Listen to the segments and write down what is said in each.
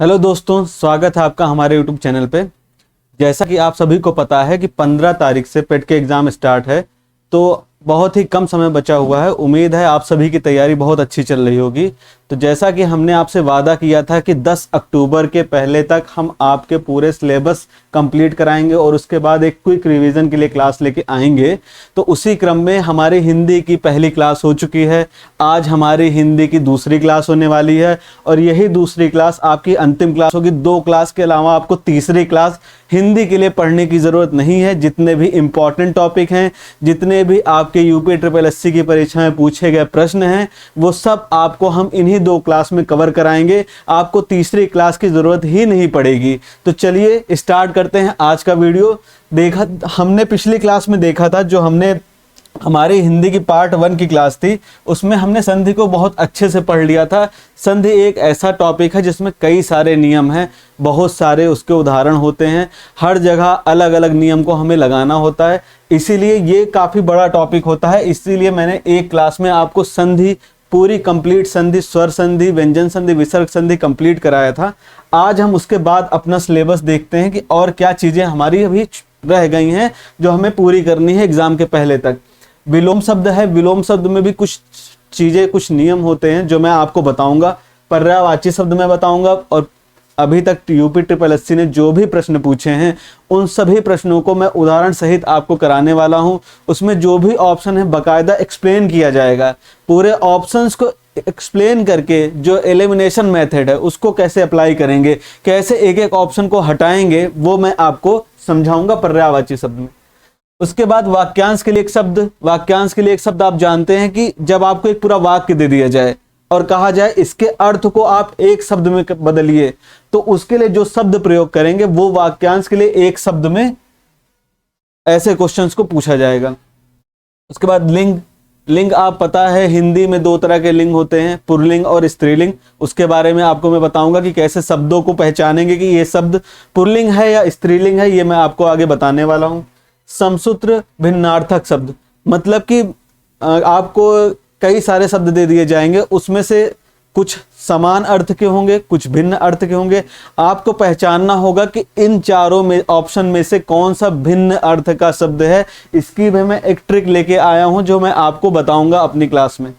Hello दोस्तों, स्वागत है आपका हमारे यूट्यूब चैनल पे। जैसा कि आप सभी को पता है कि 15 तारीख से पेट के एग्ज़ाम स्टार्ट है, तो बहुत ही कम समय बचा हुआ है। उम्मीद है आप सभी की तैयारी बहुत अच्छी चल रही होगी। तो जैसा कि हमने आपसे वादा किया था कि 10 अक्टूबर के पहले तक हम आपके पूरे सिलेबस कंप्लीट कराएंगे और उसके बाद एक क्विक रिवीजन के लिए क्लास लेके आएंगे। तो उसी क्रम में हमारी हिंदी की पहली क्लास हो चुकी है। आज हमारी हिंदी की दूसरी क्लास होने वाली है और यही दूसरी क्लास आपकी अंतिम क्लास होगी। 2 क्लास के अलावा आपको तीसरी क्लास हिंदी के लिए पढ़ने की ज़रूरत नहीं है। जितने भी इम्पॉर्टेंट टॉपिक हैं, जितने भी आपके यूपी ट्रिपल एससी की परीक्षाएं पूछे गए प्रश्न हैं, वो सब आपको हम इन्हीं 2 क्लास में कवर कराएंगे। आपको तीसरी क्लास की ज़रूरत ही नहीं पड़ेगी। तो चलिए स्टार्ट करते हैं आज का वीडियो। हमने पिछली क्लास में देखा था, जो हमने हमारी हिंदी की पार्ट 1 की क्लास थी, उसमें हमने संधि को बहुत अच्छे से पढ़ लिया था। संधि एक ऐसा टॉपिक है जिसमें कई सारे नियम हैं, बहुत सारे उसके उदाहरण होते हैं। हर जगह अलग अलग नियम को हमें लगाना होता है, इसीलिए ये काफ़ी बड़ा टॉपिक होता है। इसीलिए मैंने एक क्लास में आपको संधि पूरी कंप्लीट, संधि, स्वर संधि, व्यंजन संधि, विसर्ग संधि कंप्लीट कराया था। आज हम उसके बाद अपना सिलेबस देखते हैं कि और क्या चीज़ें हमारी अभी रह गई हैं जो हमें पूरी करनी है एग्ज़ाम के पहले तक। विलोम शब्द है, विलोम शब्द में भी कुछ चीज़ें, कुछ नियम होते हैं जो मैं आपको बताऊंगा। पर्यायवाची शब्द मैं बताऊंगा और अभी तक यूपी ट्रिपल एससी ने जो भी प्रश्न पूछे हैं उन सभी प्रश्नों को मैं उदाहरण सहित आपको कराने वाला हूं। उसमें जो भी ऑप्शन है बाकायदा एक्सप्लेन किया जाएगा। पूरे ऑप्शंस को एक्सप्लेन करके जो एलिमिनेशन मेथड है उसको कैसे अप्लाई करेंगे, कैसे एक एक ऑप्शन को हटाएंगे, वो मैं आपको समझाऊंगा पर्यायवाची शब्द में। उसके बाद वाक्यांश के लिए एक शब्द। वाक्यांश के लिए एक शब्द आप जानते हैं कि जब आपको एक पूरा वाक्य दे दिया जाए और कहा जाए इसके अर्थ को आप एक शब्द में बदलिए, तो उसके लिए जो शब्द प्रयोग करेंगे वो वाक्यांश के लिए एक शब्द में ऐसे क्वेश्चंस को पूछा जाएगा। उसके बाद लिंग। लिंग आप पता है हिंदी में 2 तरह के लिंग होते हैं, पुल्लिंग और स्त्रीलिंग। उसके बारे में आपको मैं बताऊंगा कि कैसे शब्दों को पहचानेंगे कि ये शब्द पुल्लिंग है या स्त्रीलिंग है, ये मैं आपको आगे बताने वाला हूं। समसूत्र भिन्नार्थक शब्द, मतलब कि आपको कई सारे शब्द दे दिए जाएंगे, उसमें से कुछ समान अर्थ के होंगे, कुछ भिन्न अर्थ के होंगे। आपको पहचानना होगा कि इन चारों में ऑप्शन में से कौन सा भिन्न अर्थ का शब्द है। इसकी भी मैं एक ट्रिक लेके आया हूं जो मैं आपको बताऊंगा अपनी क्लास में।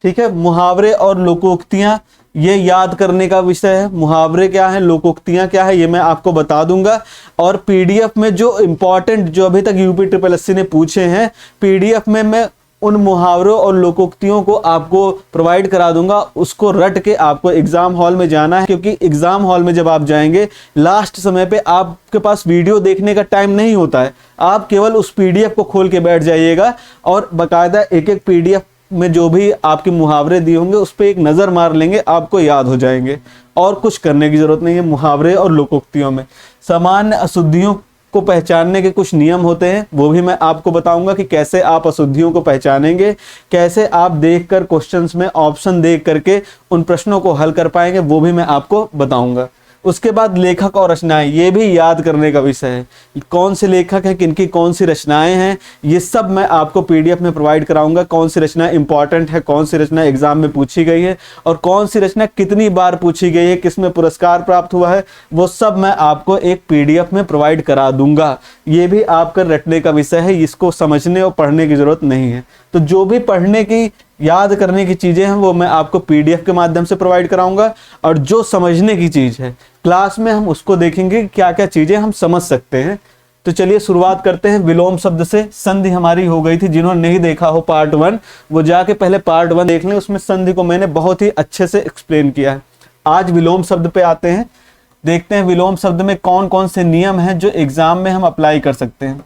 ठीक है। मुहावरे और लोकोक्तियां, ये याद करने का विषय है। मुहावरे क्या है, लोकोक्तियां क्या है, ये मैं आपको बता दूंगा। और पीडीएफ में जो इंपॉर्टेंट, जो अभी तक यूपी ट्रिपल एससी ने पूछे हैं, पीडीएफ में मैं उन मुहावरों और लोकोक्तियों को आपको प्रोवाइड करा दूंगा। उसको रट के आपको एग्जाम हॉल में जाना है, क्योंकि एग्जाम हॉल में जब आप जाएंगे लास्ट समय पे आपके पास वीडियो देखने का टाइम नहीं होता है। आप केवल उस पीडीएफ को खोल के बैठ जाइएगा और बाकायदा एक एक पीडीएफ में जो भी आपके मुहावरे दिए होंगे उस पर एक नज़र मार लेंगे, आपको याद हो जाएंगे। और कुछ करने की जरूरत नहीं है। मुहावरे और लोकोक्तियों में सामान्य अशुद्धियों को पहचानने के कुछ नियम होते हैं, वो भी मैं आपको बताऊंगा कि कैसे आप अशुद्धियों को पहचानेंगे, कैसे आप देखकर क्वेश्चंस में ऑप्शन देख करके उन प्रश्नों को हल कर पाएंगे, वो भी मैं आपको बताऊंगा। उसके बाद लेखक और रचनाएं, ये भी याद करने का विषय है। कौन से लेखक हैं, किनकी कौन सी रचनाएं हैं, ये सब मैं आपको पीडीएफ में प्रोवाइड कराऊंगा। कौन सी रचना इंपॉर्टेंट है, कौन सी रचना एग्जाम में पूछी गई है और कौन सी रचना कितनी बार पूछी गई है, किसमें पुरस्कार प्राप्त हुआ है, वो सब मैं आपको एक पीडीएफ में प्रोवाइड करा दूंगा। ये भी आपका रटने का विषय है, इसको समझने और पढ़ने की जरूरत नहीं है। तो जो भी पढ़ने की, याद करने की चीजें हैं वो मैं आपको पीडीएफ के माध्यम से प्रोवाइड कराऊंगा। और जो समझने की चीज है क्लास में हम उसको देखेंगे क्या क्या चीजें हम समझ सकते हैं। तो चलिए शुरुआत करते हैं विलोम शब्द से। संधि हमारी हो गई थी, जिन्होंने नहीं देखा हो पार्ट 1 वो जाके पहले पार्ट 1 देख लें, उसमें संधि को मैंने बहुत ही अच्छे से एक्सप्लेन किया है। आज विलोम शब्द पे आते हैं, देखते हैं विलोम शब्द में कौन कौन से नियम हैं जो एग्जाम में हम अप्लाई कर सकते हैं।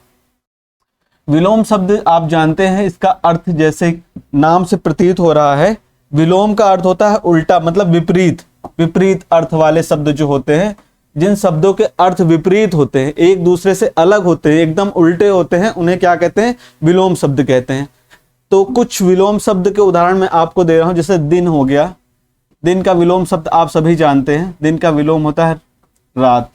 विलोम शब्द आप जानते हैं, इसका अर्थ जैसे नाम से प्रतीत हो रहा है, विलोम का अर्थ होता है उल्टा, मतलब विपरीत। विपरीत अर्थ वाले शब्द जो होते हैं, जिन शब्दों के अर्थ विपरीत होते हैं, एक दूसरे से अलग होते हैं, एकदम उल्टे होते हैं, उन्हें क्या कहते हैं, विलोम शब्द कहते हैं। तो कुछ विलोम शब्द के उदाहरण मैं आपको दे रहा हूं। जैसे दिन हो गया, दिन का विलोम शब्द आप सभी जानते हैं, दिन का विलोम होता है रात।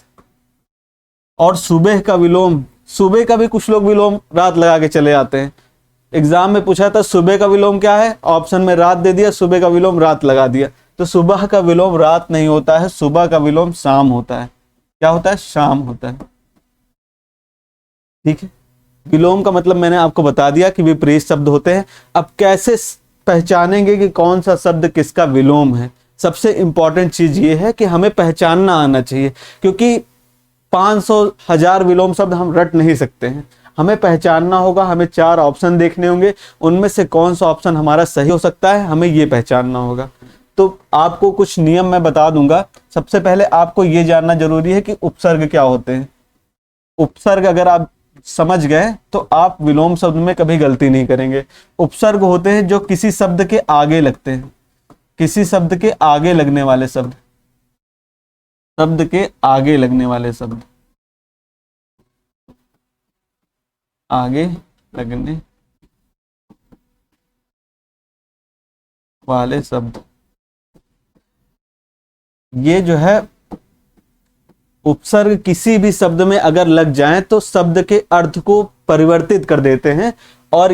और सुबह का विलोम, सुबह का भी कुछ लोग विलोम रात लगा के चले आते हैं। एग्जाम में पूछा था सुबह का विलोम क्या है, ऑप्शन में रात दे दिया, सुबह का विलोम रात लगा दिया। तो सुबह का विलोम रात नहीं होता है, सुबह का विलोम शाम होता है। क्या होता है? शाम होता है। ठीक है, विलोम का मतलब मैंने आपको बता दिया कि विपरीत शब्द होते हैं। अब कैसे पहचानेंगे कि कौन सा शब्द किसका विलोम है? सबसे इंपॉर्टेंट चीज ये है कि हमें पहचानना आना चाहिए, क्योंकि 500,000 विलोम शब्द हम रट नहीं सकते हैं। हमें पहचानना होगा, हमें 4 ऑप्शन देखने होंगे, उनमें से कौन सा ऑप्शन हमारा सही हो सकता है, हमें ये पहचानना होगा। तो आपको कुछ नियम मैं बता दूंगा। सबसे पहले आपको ये जानना जरूरी है कि उपसर्ग क्या होते हैं। उपसर्ग अगर आप समझ गए तो आप विलोम शब्द में कभी गलती नहीं करेंगे। उपसर्ग होते हैं जो किसी शब्द के आगे लगते हैं, किसी शब्द के आगे लगने वाले शब्द, शब्द के आगे लगने वाले शब्द, आगे लगने वाले शब्द, ये जो है उपसर्ग किसी भी शब्द में अगर लग जाएं तो शब्द के अर्थ को परिवर्तित कर देते हैं। और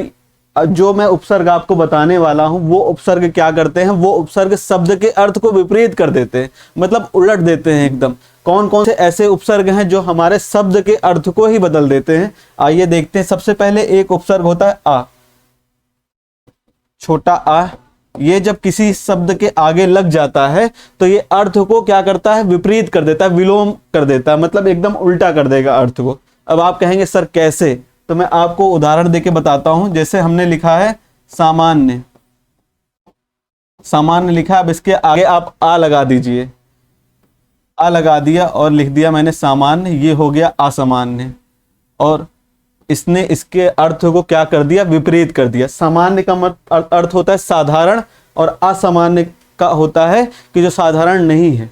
जो मैं उपसर्ग आपको बताने वाला हूं वो उपसर्ग क्या करते हैं, वो उपसर्ग शब्द के अर्थ को विपरीत कर देते हैं, मतलब उलट देते हैं एकदम। कौन कौन से ऐसे उपसर्ग हैं जो हमारे शब्द के अर्थ को ही बदल देते हैं? आइए देखते हैं। सबसे पहले एक उपसर्ग होता है आ, छोटा आ। ये जब किसी शब्द के आगे लग जाता है तो ये अर्थ को क्या करता है? विपरीत कर देता है, विलोम कर देता है, मतलब एकदम उल्टा कर देगा अर्थ को। अब आप कहेंगे सर कैसे? तो मैं आपको उदाहरण देके बताता हूं। जैसे हमने लिखा है सामान्य, सामान्य लिखा, अब इसके आगे आप आ लगा दीजिए, आ लगा दिया और लिख दिया मैंने सामान्य, ये हो गया असामान्य। और इसने इसके अर्थ को क्या कर दिया? विपरीत कर दिया। सामान्य का अर्थ होता है साधारण, और असामान्य का होता है कि जो साधारण नहीं है।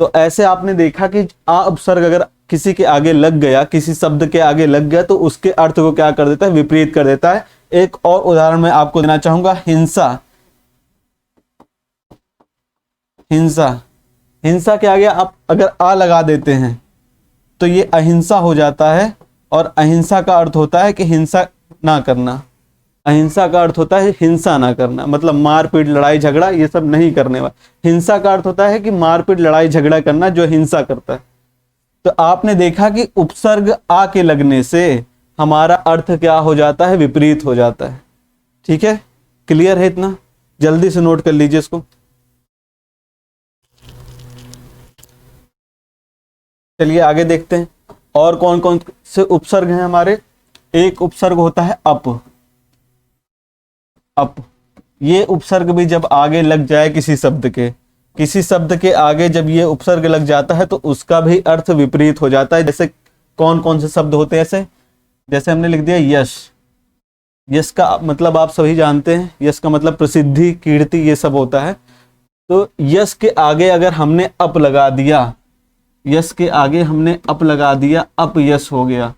तो ऐसे आपने देखा कि आ उपसर्ग अगर किसी के आगे लग गया, किसी शब्द के आगे लग गया, तो उसके अर्थ को क्या कर देता है? विपरीत कर देता है। एक और उदाहरण मैं आपको देना चाहूंगा, हिंसा। हिंसा, हिंसा के आगे आप अगर आ लगा देते हैं तो ये अहिंसा हो जाता है। और अहिंसा का अर्थ होता है कि हिंसा ना करना। अहिंसा का अर्थ होता है हिंसा ना करना, मतलब मारपीट लड़ाई झगड़ा ये सब नहीं करने वाला। हिंसा का अर्थ होता है कि मारपीट लड़ाई झगड़ा करना, जो हिंसा करता है। तो आपने देखा कि उपसर्ग आ के लगने से हमारा अर्थ क्या हो जाता है? विपरीत हो जाता है। ठीक है, क्लियर है इतना? जल्दी से नोट कर लीजिए इसको। चलिए आगे देखते हैं और कौन कौन से उपसर्ग हैं हमारे। एक उपसर्ग होता है अप। अप, ये उपसर्ग भी जब आगे लग जाए किसी शब्द के, किसी शब्द के आगे जब ये उपसर्ग लग जाता है तो उसका भी अर्थ विपरीत हो जाता है। जैसे कौन कौन से शब्द होते हैं ऐसे? जैसे हमने लिख दिया यश। यश का मतलब आप सभी जानते हैं, यश का मतलब प्रसिद्धि, कीर्ति, ये सब होता है। तो यश के आगे अगर हमने अप लगा दिया, यश के आगे हमने अप लगा दिया, अपयश हो गया,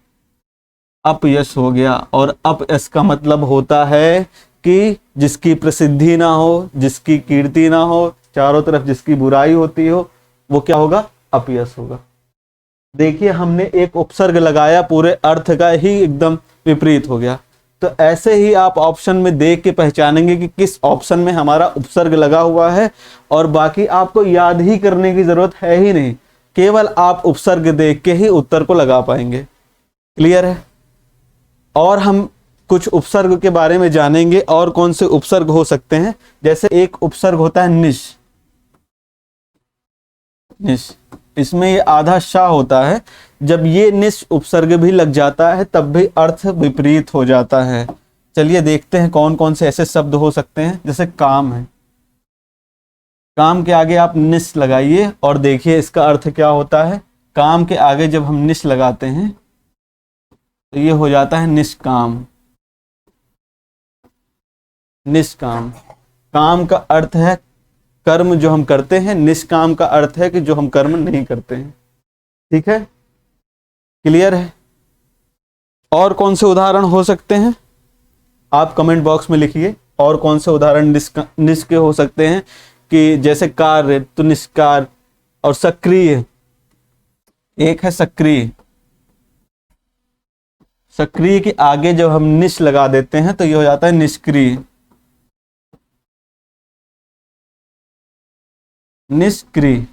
अपयश हो गया। और अपयश का मतलब होता है कि जिसकी प्रसिद्धि ना हो, जिसकी कीर्ति ना हो, चारों तरफ जिसकी बुराई होती हो, वो क्या होगा? अपयश होगा। देखिए हमने एक उपसर्ग लगाया, पूरे अर्थ का ही एकदम विपरीत हो गया। तो ऐसे ही आप ऑप्शन में देख के पहचानेंगे कि किस ऑप्शन में हमारा उपसर्ग लगा हुआ है, और बाकी आपको याद ही करने की जरूरत है ही नहीं, केवल आप उपसर्ग देख के ही उत्तर को लगा पाएंगे। क्लियर है? और हम कुछ उपसर्ग के बारे में जानेंगे और कौन से उपसर्ग हो सकते हैं। जैसे एक उपसर्ग होता है निश। निश, इसमें ये आधा शा होता है। जब ये निश उपसर्ग भी लग जाता है तब भी अर्थ विपरीत हो जाता है। चलिए देखते हैं कौन कौन से ऐसे शब्द हो सकते हैं। जैसे काम है, काम के आगे आप निश लगाइए और देखिए इसका अर्थ क्या होता है। काम के आगे जब हम निश लगाते हैं तो ये हो जाता है निष्काम। निष्काम, काम का अर्थ है कर्म जो हम करते हैं, निष्काम का अर्थ है कि जो हम कर्म नहीं करते हैं। ठीक है, क्लियर है? और कौन से उदाहरण हो सकते हैं आप कमेंट बॉक्स में लिखिए। और कौन से उदाहरण निष् के हो सकते हैं, कि जैसे कार्य तो निष्कार, और सक्रिय, एक है सक्रिय। सक्रिय के आगे जब हम निश लगा देते हैं तो ये हो जाता है निष्क्रिय। निष्क्रिय।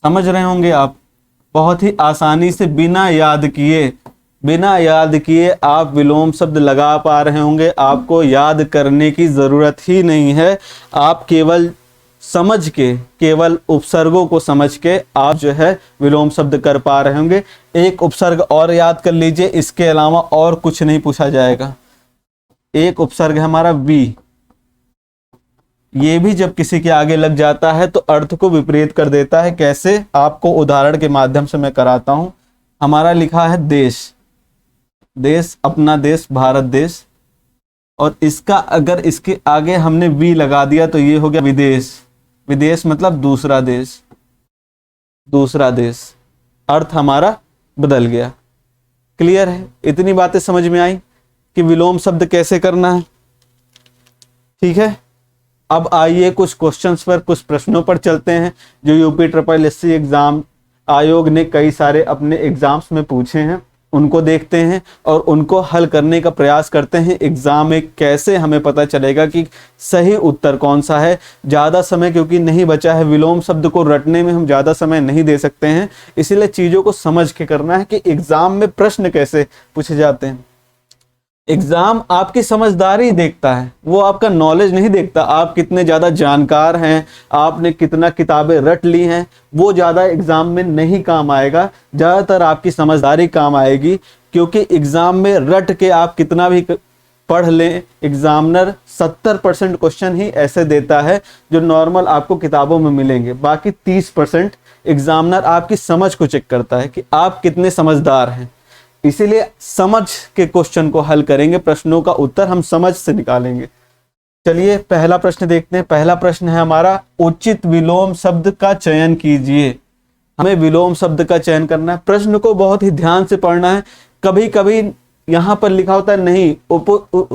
समझ रहे होंगे आप, बहुत ही आसानी से बिना याद किए आप विलोम शब्द लगा पा रहे होंगे। आपको याद करने की जरूरत ही नहीं है, आप केवल समझ के, केवल उपसर्गों को समझ के आप जो है विलोम शब्द कर पा रहे होंगे। एक उपसर्ग और याद कर लीजिए, इसके अलावा और कुछ नहीं पूछा जाएगा। एक उपसर्ग है हमारा वी, ये भी जब किसी के आगे लग जाता है तो अर्थ को विपरीत कर देता है। कैसे, आपको उदाहरण के माध्यम से मैं कराता हूं। हमारा लिखा है देश, देश अपना देश, भारत देश, और इसका अगर इसके आगे हमने वी लगा दिया तो ये हो गया विदेश। विदेश मतलब दूसरा देश, दूसरा देश, अर्थ हमारा बदल गया। क्लियर है? इतनी बातें समझ में आई कि विलोम शब्द कैसे करना है। ठीक है, अब आइए कुछ क्वेश्चंस पर, कुछ प्रश्नों पर चलते हैं जो यूपी ट्रिपल एससी एग्जाम आयोग ने कई सारे अपने एग्जाम्स में पूछे हैं। उनको देखते हैं और उनको हल करने का प्रयास करते हैं। एग्जाम में कैसे हमें पता चलेगा कि सही उत्तर कौन सा है। ज़्यादा समय क्योंकि नहीं बचा है, विलोम शब्द को रटने में हम ज़्यादा समय नहीं दे सकते हैं, इसीलिए चीज़ों को समझ के करना है कि एग्जाम में प्रश्न कैसे पूछे जाते हैं। एग्जाम आपकी समझदारी देखता है, वो आपका नॉलेज नहीं देखता। आप कितने ज़्यादा जानकार हैं, आपने कितना किताबें रट ली हैं, वो ज़्यादा एग्जाम में नहीं काम आएगा। ज़्यादातर आपकी समझदारी काम आएगी, क्योंकि एग्जाम में रट के आप कितना भी पढ़ लें, एग्जामिनर 70% क्वेश्चन ही ऐसे देता है जो नॉर्मल आपको किताबों में मिलेंगे। बाकी 30% एग्जामिनर आपकी समझ को चेक करता है कि आप कितने समझदार हैं। इसीलिए समझ के क्वेश्चन को हल करेंगे, प्रश्नों का उत्तर हम समझ से निकालेंगे। चलिए पहला प्रश्न देखते हैं। पहला प्रश्न है हमारा, उचित विलोम शब्द का चयन कीजिए। हमें विलोम शब्द का चयन करना है। प्रश्न को बहुत ही ध्यान से पढ़ना है। कभी कभी यहाँ पर लिखा होता है नहीं,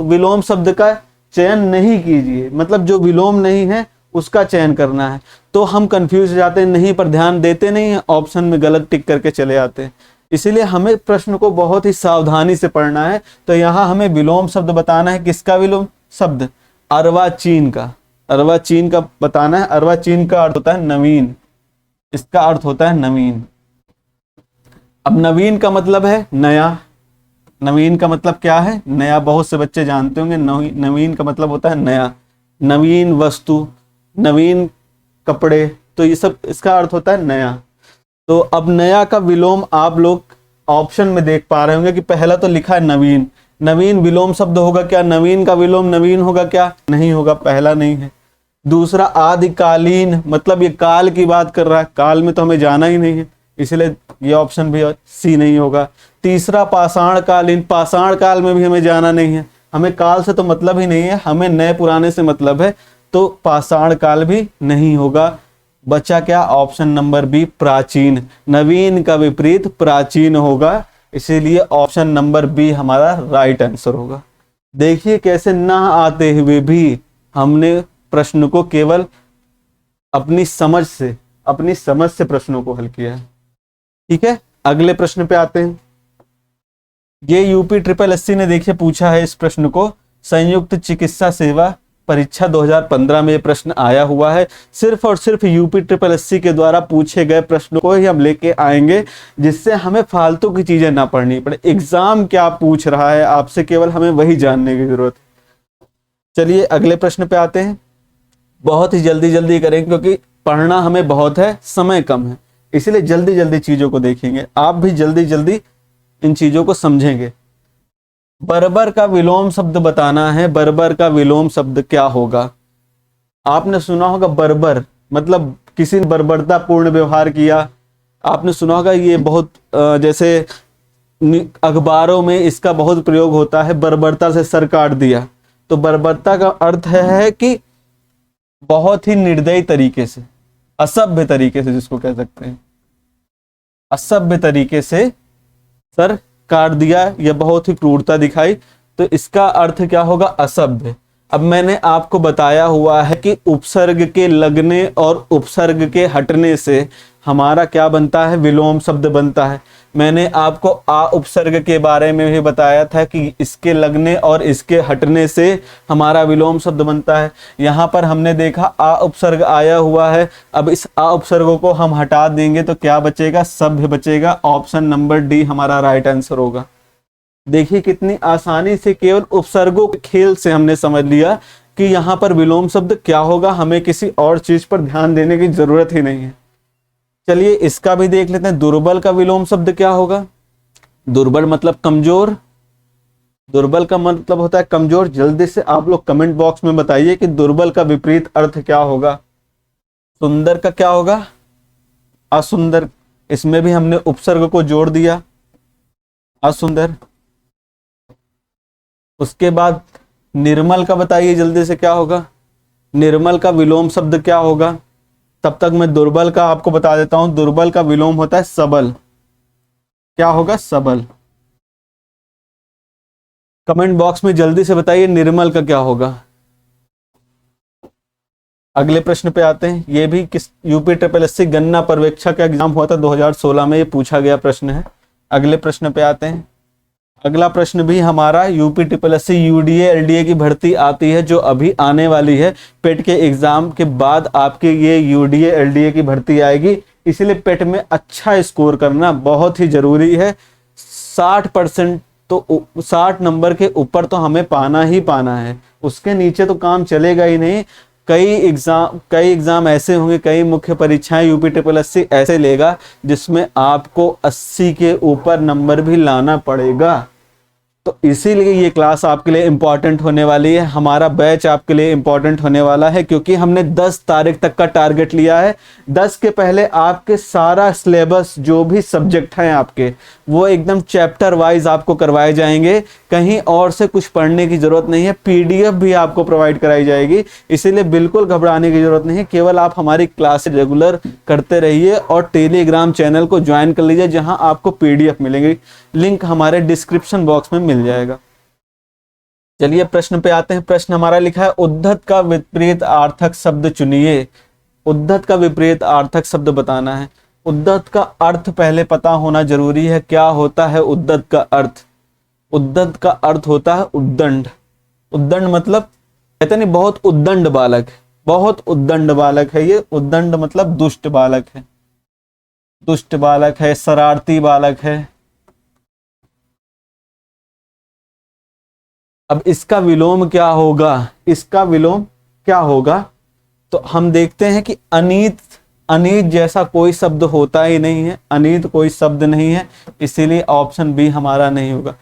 विलोम शब्द का चयन नहीं कीजिए, मतलब जो विलोम नहीं है उसका चयन करना है। तो हम कंफ्यूज हो जाते हैं, नहीं पर ध्यान देते नहीं है, ऑप्शन में गलत टिक करके चले आते हैं। इसीलिए हमें प्रश्न को बहुत ही सावधानी से पढ़ना है। तो यहाँ हमें विलोम शब्द बताना है। किसका विलोम शब्द? अर्वाचीन का। अर्वाचीन का बताना है। अर्वाचीन का अर्थ होता है नवीन, इसका अर्थ होता है नवीन। अब नवीन का मतलब है नया। नवीन का मतलब क्या है? नया। बहुत से बच्चे जानते होंगे नवीन का मतलब होता है नया, नवीन वस्तु, नवीन कपड़े, तो ये सब इसका अर्थ होता है नया। तो अब नया का विलोम आप लोग ऑप्शन में देख पा रहे होंगे कि पहला तो लिखा है नवीन। नवीन विलोम शब्द होगा क्या? नवीन का विलोम नवीन होगा क्या? नहीं होगा, पहला नहीं है। दूसरा आदिकालीन, मतलब ये काल की बात कर रहा है, काल में तो हमें जाना ही नहीं है, इसलिए ये ऑप्शन भी सी नहीं होगा। तीसरा पाषाण कालीन, पाषाण काल में भी हमें जाना नहीं है, हमें काल से तो मतलब ही नहीं है, हमें नए पुराने से मतलब है, तो पाषाण काल भी नहीं होगा। बचा क्या? ऑप्शन नंबर बी प्राचीन। नवीन का विपरीत प्राचीन होगा, इसीलिए ऑप्शन नंबर बी हमारा राइट आंसर होगा। देखिए कैसे ना आते हुए भी हमने प्रश्न को केवल अपनी समझ से प्रश्नों को हल किया है। ठीक है, अगले प्रश्न पे आते हैं। ये यूपी ट्रिपल एससी ने देखिए पूछा है इस प्रश्न को। संयुक्त चिकित्सा सेवा परीक्षा 2015 में ये प्रश्न आया हुआ है। सिर्फ और सिर्फ यूपी ट्रिपल एससी के द्वारा पूछे गए प्रश्नों को ही हम लेके आएंगे, जिससे हमें फालतू की चीजें ना पढ़नी पड़े। एग्जाम क्या पूछ रहा है आपसे, केवल हमें वही जानने की जरूरत है। चलिए अगले प्रश्न पे आते हैं। बहुत ही जल्दी जल्दी करेंगे क्योंकि पढ़ना हमें बहुत है, समय कम है, इसलिए जल्दी जल्दी चीजों को देखेंगे। आप भी जल्दी जल्दी इन चीजों को समझेंगे। बर्बर का विलोम शब्द बताना है। बर्बर का विलोम शब्द क्या होगा? आपने सुना होगा बर्बर मतलब किसी ने बर्बरतापूर्ण व्यवहार किया। आपने सुना होगा ये बहुत जैसे अखबारों में इसका बहुत प्रयोग होता है, बर्बरता से सर काट दिया। तो बर्बरता का अर्थ है कि बहुत ही निर्दयी तरीके से, असभ्य तरीके से, जिसको कह सकते हैं असभ्य तरीके से सर काट दिया या बहुत ही क्रूरता दिखाई, तो इसका अर्थ क्या होगा? असभ्य। अब मैंने आपको बताया हुआ है कि उपसर्ग के लगने और उपसर्ग के हटने से हमारा क्या बनता है? विलोम शब्द बनता है। मैंने आपको आ उपसर्ग के बारे में भी बताया था कि इसके लगने और इसके हटने से हमारा विलोम शब्द बनता है। यहाँ पर हमने देखा आ उपसर्ग आया हुआ है, अब इस आ उपसर्गों को हम हटा देंगे तो क्या बचेगा, सभ्य बचेगा। ऑप्शन नंबर डी हमारा राइट आंसर होगा। देखिए कितनी आसानी से केवल उपसर्गों के खेल से हमने समझ लिया कि यहाँ पर विलोम शब्द क्या होगा, हमें किसी और चीज पर ध्यान देने की जरूरत ही नहीं है। चलिए इसका भी देख लेते हैं, दुर्बल का विलोम शब्द क्या होगा। दुर्बल मतलब कमजोर, दुर्बल का मतलब होता है कमजोर। जल्दी से आप लोग कमेंट बॉक्स में बताइए कि दुर्बल का विपरीत अर्थ क्या होगा। सुंदर का क्या होगा, असुंदर। इसमें भी हमने उपसर्ग को जोड़ दिया, असुंदर। उसके बाद निर्मल का बताइए जल्दी से क्या होगा, निर्मल का विलोम शब्द क्या होगा। तब तक मैं दुर्बल का आपको बता देता हूं, दुर्बल का विलोम होता है सबल। क्या होगा, सबल। कमेंट बॉक्स में जल्दी से बताइए निर्मल का क्या होगा। अगले प्रश्न पे आते हैं, ये भी किस यूपी ट्रिपल एससी गन्ना पर्यवेक्षक का एग्जाम हुआ था 2016 में, ये पूछा गया प्रश्न है। अगले प्रश्न पे आते हैं। अगला प्रश्न भी हमारा UP triple SC UDA LDA की भर्ती आती है जो अभी आने वाली है। पेट के एग्जाम के बाद आपके ये यूडीए एलडीए की भर्ती आएगी, इसलिए पेट में अच्छा स्कोर करना बहुत ही जरूरी है। 60% तो 60 नंबर के ऊपर तो हमें पाना ही पाना है, उसके नीचे तो काम चलेगा ही नहीं। कई एग्जाम ऐसे होंगे, कई मुख्य परीक्षाएं यूपी ट्रिपल एससी ऐसे लेगा जिसमें आपको 80 के ऊपर नंबर भी लाना पड़ेगा। तो इसीलिए ये क्लास आपके लिए इंपॉर्टेंट होने वाली है, हमारा बैच आपके लिए इंपॉर्टेंट होने वाला है, क्योंकि हमने 10 तारीख तक का टारगेट लिया है। 10 के पहले आपके सारा सिलेबस जो भी सब्जेक्ट हैं आपके, वो एकदम चैप्टर वाइज आपको करवाए जाएंगे। कहीं और से कुछ पढ़ने की जरूरत नहीं है, पीडीएफ भी आपको प्रोवाइड कराई जाएगी। इसीलिए बिल्कुल घबराने की जरूरत नहीं है, केवल आप हमारी क्लास रेगुलर करते रहिए और टेलीग्राम चैनल को ज्वाइन कर लीजिए जहां आपको पीडीएफ मिलेंगे। लिंक हमारे डिस्क्रिप्शन बॉक्स में मिल जाएगा। चलिए प्रश्न पे आते हैं। प्रश्न हमारा लिखा है, उद्धत का विपरीत आर्थक शब्द चुनिए। उद्धत का विपरीत आर्थक शब्द बताना है। उद्धत का अर्थ पहले पता होना जरूरी है। क्या होता है उद्धत का अर्थ? उद्धत का अर्थ होता है उद्दंड। उद्दंड मतलब कहते नहीं बहुत उद्दंड बालक, बहुत उद्दंड बालक है ये। उद्दंड मतलब दुष्ट बालक है, दुष्ट बालक है, शरारती बालक है। अब इसका विलोम क्या होगा, इसका विलोम क्या होगा? तो हम देखते हैं कि अनीत, अनीत जैसा कोई शब्द होता ही नहीं है, अनीत कोई शब्द नहीं है, इसीलिए ऑप्शन बी हमारा नहीं होगा।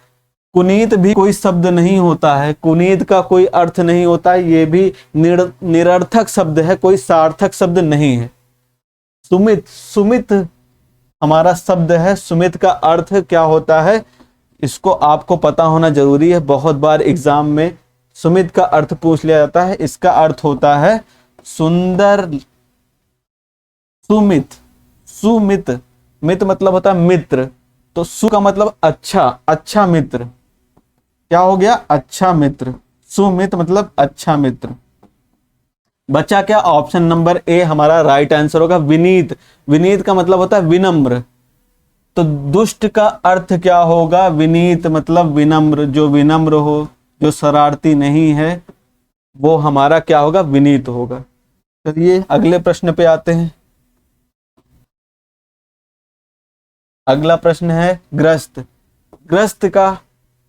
कुनीत भी कोई शब्द नहीं होता है, कुनीत का कोई अर्थ नहीं होता है, ये भी निरर्थक शब्द है, कोई सार्थक शब्द नहीं है। सुमित, सुमित हमारा शब्द है, सुमित का अर्थ क्या होता है इसको आपको पता होना जरूरी है। बहुत बार एग्जाम में सुमित का अर्थ पूछ लिया जाता है। इसका अर्थ होता है सुंदर, सुमित, सुमित, मित मतलब होता है मित्र, तो सु का मतलब अच्छा, अच्छा मित्र। क्या हो गया, अच्छा मित्र। सुमित मतलब अच्छा मित्र। बचा क्या, ऑप्शन नंबर ए हमारा राइट आंसर होगा। विनीत, विनीत का मतलब होता है विनम्र, तो दुष्ट का अर्थ क्या होगा, विनीत मतलब विनम्र, जो विनम्र हो, जो शरारती नहीं है, वो हमारा क्या होगा, विनीत होगा। चलिए अगले प्रश्न पे आते हैं। अगला प्रश्न है ग्रस्त। ग्रस्त का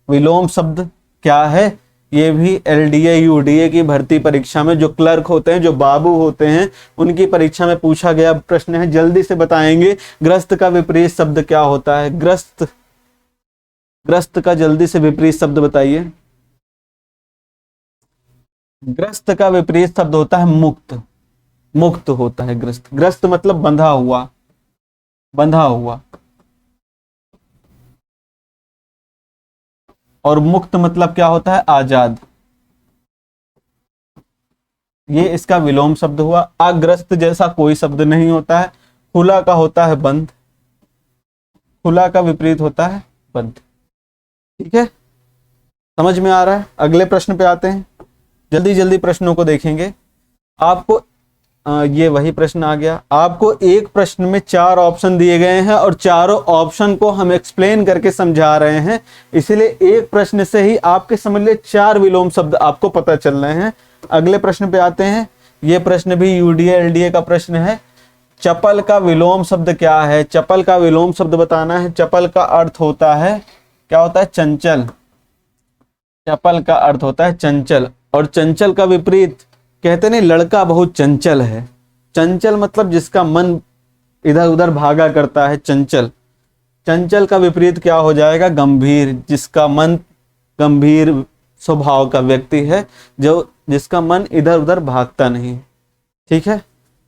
विलोम शब्द क्या है? ये भी एलडीए यूडीए की भर्ती परीक्षा में जो क्लर्क होते हैं, जो बाबू होते हैं, उनकी परीक्षा में पूछा गया प्रश्न है। जल्दी से बताएंगे ग्रस्त का विपरीत शब्द क्या होता है। ग्रस्त, ग्रस्त का जल्दी से विपरीत शब्द बताइए। ग्रस्त का विपरीत शब्द होता है मुक्त, मुक्त होता है ग्रस्त। ग्रस्त मतलब बंधा हुआ, बंधा हुआ, और मुक्त मतलब क्या होता है, आजाद। ये इसका विलोम शब्द हुआ। अग्रस्त जैसा कोई शब्द नहीं होता है। खुला का होता है बंद, खुला का विपरीत होता है बंद। ठीक है, समझ में आ रहा है? अगले प्रश्न पे आते हैं। जल्दी जल्दी प्रश्नों को देखेंगे। आपको ये वही प्रश्न आ गया। आपको एक प्रश्न में 4 ऑप्शन दिए गए हैं और चारों ऑप्शन को हम एक्सप्लेन करके समझा रहे हैं, इसलिए एक प्रश्न से ही आपके समझ लिए 4 विलोम शब्द आपको पता चल रहे हैं। अगले प्रश्न पे आते हैं। ये प्रश्न भी यूडीए एलडीए का प्रश्न है। चपल का विलोम शब्द क्या है? चपल का विलोम शब्द बताना है। चपल का अर्थ होता है, क्या होता है? चंचल। चपल का अर्थ होता है चंचल, और चंचल का विपरीत कहते नहीं, लड़का बहुत चंचल है। चंचल मतलब जिसका मन इधर उधर भागा करता है, चंचल। चंचल का विपरीत क्या हो जाएगा? गंभीर। जिसका मन गंभीर स्वभाव का व्यक्ति है, जो जिसका मन इधर उधर भागता नहीं। ठीक है।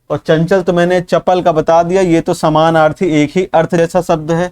और चंचल तो मैंने चपल का बता दिया, ये तो समानार्थी एक ही अर्थ जैसा शब्द है,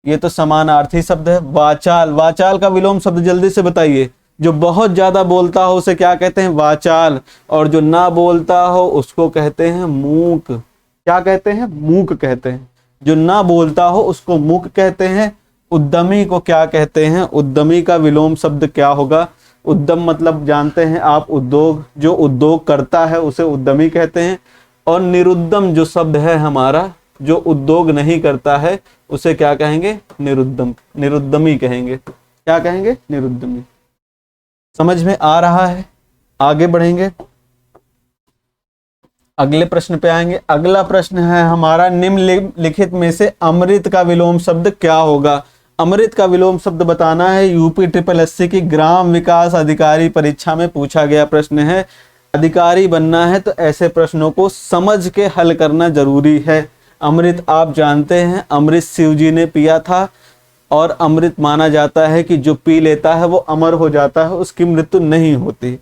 ये तो समानार्थी शब्द है। वाचाल, वाचाल का विलोम शब्द जल्दी से बताइए। जो बहुत ज्यादा बोलता हो उसे क्या कहते हैं? वाचाल। और जो ना बोलता हो उसको कहते हैं मूक। क्या कहते हैं? मूक कहते हैं। जो ना बोलता हो उसको मूक कहते हैं। उद्यमी को क्या कहते हैं? उद्यमी का विलोम शब्द क्या होगा? उद्यम मतलब जानते हैं आप, उद्योग। जो उद्योग करता है उसे उद्यमी कहते हैं। और निरुद्यम जो शब्द है हमारा, जो उद्योग नहीं करता है उसे क्या कहेंगे? निरुद्यम, निरुद्यमी कहेंगे। क्या कहेंगे? निरुद्यमी। समझ में आ रहा है? आगे बढ़ेंगे, अगले प्रश्न पे आएंगे। अगला प्रश्न है हमारा, निम्नलिखित में से अमृत का विलोम शब्द क्या होगा? अमृत का विलोम शब्द बताना है। यूपी SSS की ग्राम विकास अधिकारी परीक्षा में पूछा गया प्रश्न है। अधिकारी बनना है तो ऐसे प्रश्नों को समझ के हल करना जरूरी है। अमृत आप जानते हैं, अमृत शिव जी ने पिया था, और अमृत माना जाता है कि जो पी लेता है वो अमर हो जाता है, उसकी मृत्यु नहीं होती।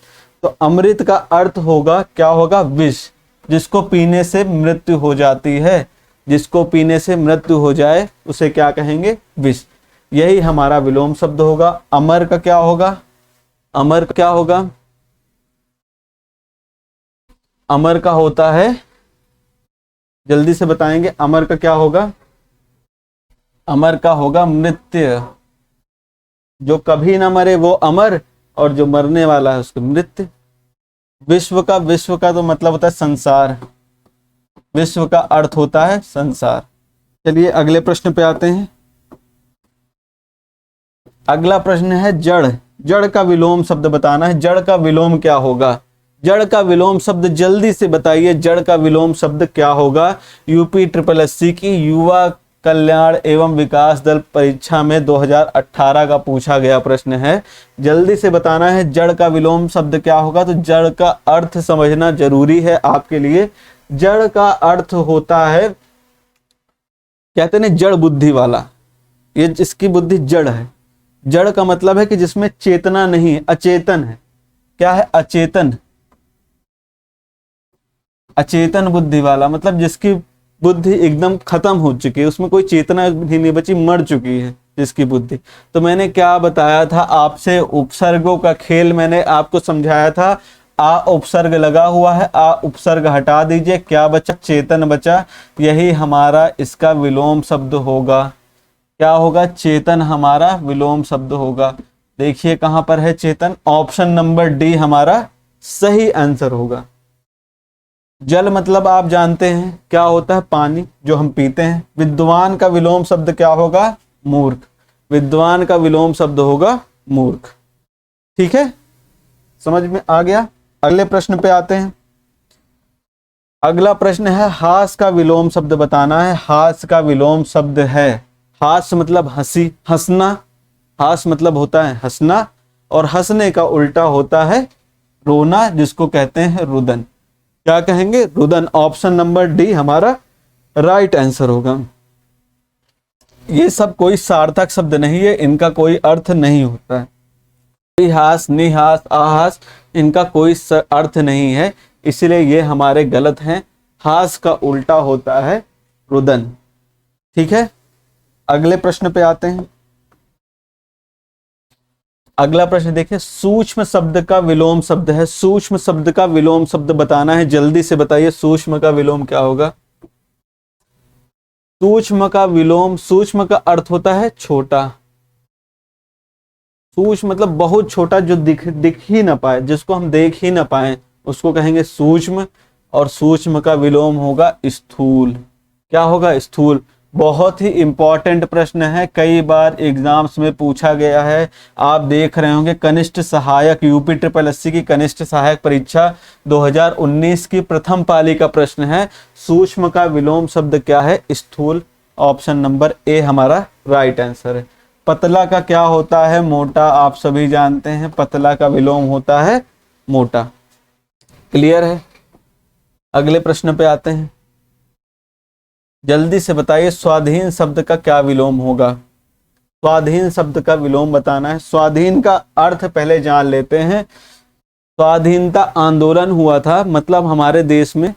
तो अमृत का अर्थ होगा, क्या होगा? विष। जिसको पीने से मृत्यु हो जाती है, जिसको पीने से मृत्यु हो जाए उसे क्या कहेंगे? विष। यही हमारा विलोम शब्द होगा। अमर का क्या होगा? अमर का क्या होगा? अमर का होता है, जल्दी से बताएंगे, अमर का क्या होगा? अमर का होगा मृत्यु। जो कभी ना मरे वो अमर, और जो मरने वाला है उसको मृत्यु। विश्व का तो मतलब होता है संसार। विश्व का अर्थ होता है संसार। चलिए अगले प्रश्न पे आते हैं। अगला प्रश्न है जड़। जड़ का विलोम शब्द बताना है। जड़ का विलोम क्या होगा? जड़ का विलोम शब्द जल्दी से बताइए। जड़ का विलोम शब्द क्या होगा? यूपी SSS की युवा कल्याण एवं विकास दल परीक्षा में 2018 का पूछा गया प्रश्न है। जल्दी से बताना है जड़ का विलोम शब्द क्या होगा। तो जड़ का अर्थ समझना जरूरी है आपके लिए। जड़ का अर्थ होता है, कहते हैं जड़ बुद्धि वाला, ये जिसकी बुद्धि जड़ है। जड़ का मतलब है कि जिसमें चेतना नहीं है, अचेतन है। क्या है? अचेतन। अचेतन बुद्धि वाला मतलब जिसकी बुद्धि एकदम खत्म हो चुकी है, उसमें कोई चेतना ही नहीं बची, मर चुकी है जिसकी बुद्धि। तो मैंने क्या बताया था आपसे? उपसर्गों का खेल मैंने आपको समझाया था। आ उपसर्ग लगा हुआ है, आ उपसर्ग हटा दीजिए, क्या बचा? चेतन बचा। यही हमारा इसका विलोम शब्द होगा। क्या होगा? चेतन हमारा विलोम शब्द होगा। देखिए कहां पर है चेतन? ऑप्शन नंबर डी हमारा सही आंसर होगा। जल मतलब आप जानते हैं क्या होता है? पानी, जो हम पीते हैं। विद्वान का विलोम शब्द क्या होगा? मूर्ख। विद्वान का विलोम शब्द होगा मूर्ख। ठीक है, समझ में आ गया? अगले प्रश्न पे आते हैं। अगला प्रश्न है हास का विलोम शब्द बताना है। हास का विलोम शब्द है, हास मतलब हंसी, हंसना। हास मतलब होता है हंसना, और हंसने का उल्टा होता है रोना, जिसको कहते हैं रुदन। क्या कहेंगे? रुदन। ऑप्शन नंबर डी हमारा राइट आंसर होगा। ये सब कोई सार्थक शब्द नहीं है, इनका कोई अर्थ नहीं होता है। हास, निहास, आहास, इनका कोई अर्थ नहीं है, इसलिए ये हमारे गलत हैं। हास का उल्टा होता है रुदन। ठीक है, अगले प्रश्न पे आते हैं। अगला प्रश्न देखिए, सूक्ष्म शब्द का विलोम शब्द है। सूक्ष्म शब्द का विलोम शब्द बताना है, जल्दी से बताइए सूक्ष्म का विलोम क्या होगा? सूक्ष्म का विलोम, सूक्ष्म का अर्थ होता है छोटा। सूक्ष्म मतलब बहुत छोटा, जो दिख ही ना पाए, जिसको हम देख ही ना पाए, उसको कहेंगे सूक्ष्म। और सूक्ष्म का विलोम होगा स्थूल। क्या होगा? स्थूल। बहुत ही इंपॉर्टेंट प्रश्न है, कई बार एग्जाम्स में पूछा गया है। आप देख रहे होंगे कनिष्ठ सहायक, यूपी ट्रिपल एससी की कनिष्ठ सहायक परीक्षा 2019 की प्रथम पाली का प्रश्न है, सूक्ष्म का विलोम शब्द क्या है? स्थूल। ऑप्शन नंबर ए हमारा राइट आंसर है। पतला का क्या होता है? मोटा। आप सभी जानते हैं पतला का विलोम होता है मोटा। क्लियर है? अगले प्रश्न पे आते हैं। जल्दी से बताइए, स्वाधीन शब्द का क्या विलोम होगा? स्वाधीन शब्द का विलोम बताना है। स्वाधीन का अर्थ पहले जान लेते हैं। स्वाधीनता आंदोलन हुआ था, मतलब हमारे देश में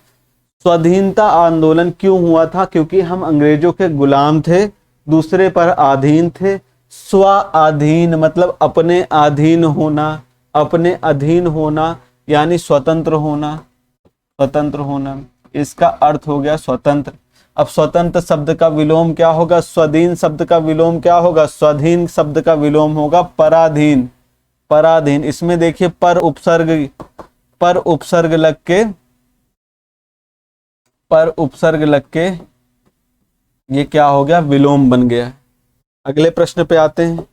स्वाधीनता आंदोलन क्यों हुआ था? क्योंकि हम अंग्रेजों के गुलाम थे, दूसरे पर अधीन थे। स्वाधीन मतलब अपने अधीन होना, अपने अधीन होना यानी स्वतंत्र होना, स्वतंत्र होना, इसका अर्थ हो गया स्वतंत्र। अब स्वतंत्र शब्द का विलोम क्या होगा? स्वाधीन शब्द का विलोम क्या होगा? स्वाधीन शब्द का विलोम होगा पराधीन। पराधीन, इसमें देखिए पर उपसर्ग लग के ये क्या हो गया? विलोम बन गया। अगले प्रश्न पे आते हैं।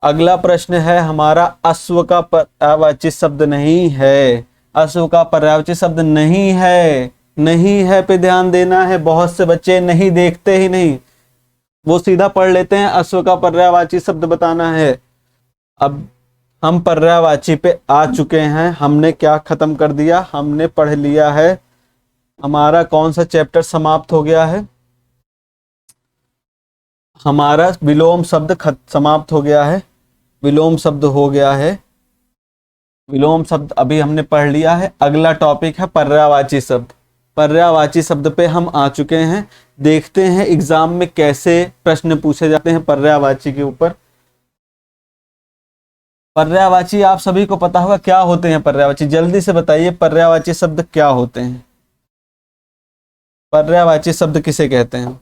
अगला प्रश्न है हमारा, अश्व का पर्यायवाची शब्द नहीं है। अश्व का पर्यायवाची शब्द नहीं है, नहीं है पे ध्यान देना है। बहुत से बच्चे नहीं देखते ही नहीं, वो सीधा पढ़ लेते हैं अश्व का पर्यायवाची शब्द बताना है। अब हम पर्यायवाची पे आ चुके हैं। हमने क्या खत्म कर दिया? हमने पढ़ लिया है। हमारा कौन सा चैप्टर समाप्त हो गया है? हमारा विलोम शब्द समाप्त हो गया है। विलोम शब्द हो गया है। विलोम शब्द अभी हमने पढ़ लिया है। अगला टॉपिक है पर्यायवाची शब्द। पर्यायवाची शब्द पे हम आ चुके हैं। देखते हैं एग्जाम में कैसे प्रश्न पूछे जाते हैं पर्यायवाची के ऊपर। पर्यायवाची आप सभी को पता होगा क्या होते हैं पर्यायवाची। जल्दी से बताइए पर्यायवाची शब्द क्या होते हैं? पर्यायवाची शब्द किसे कहते हैं?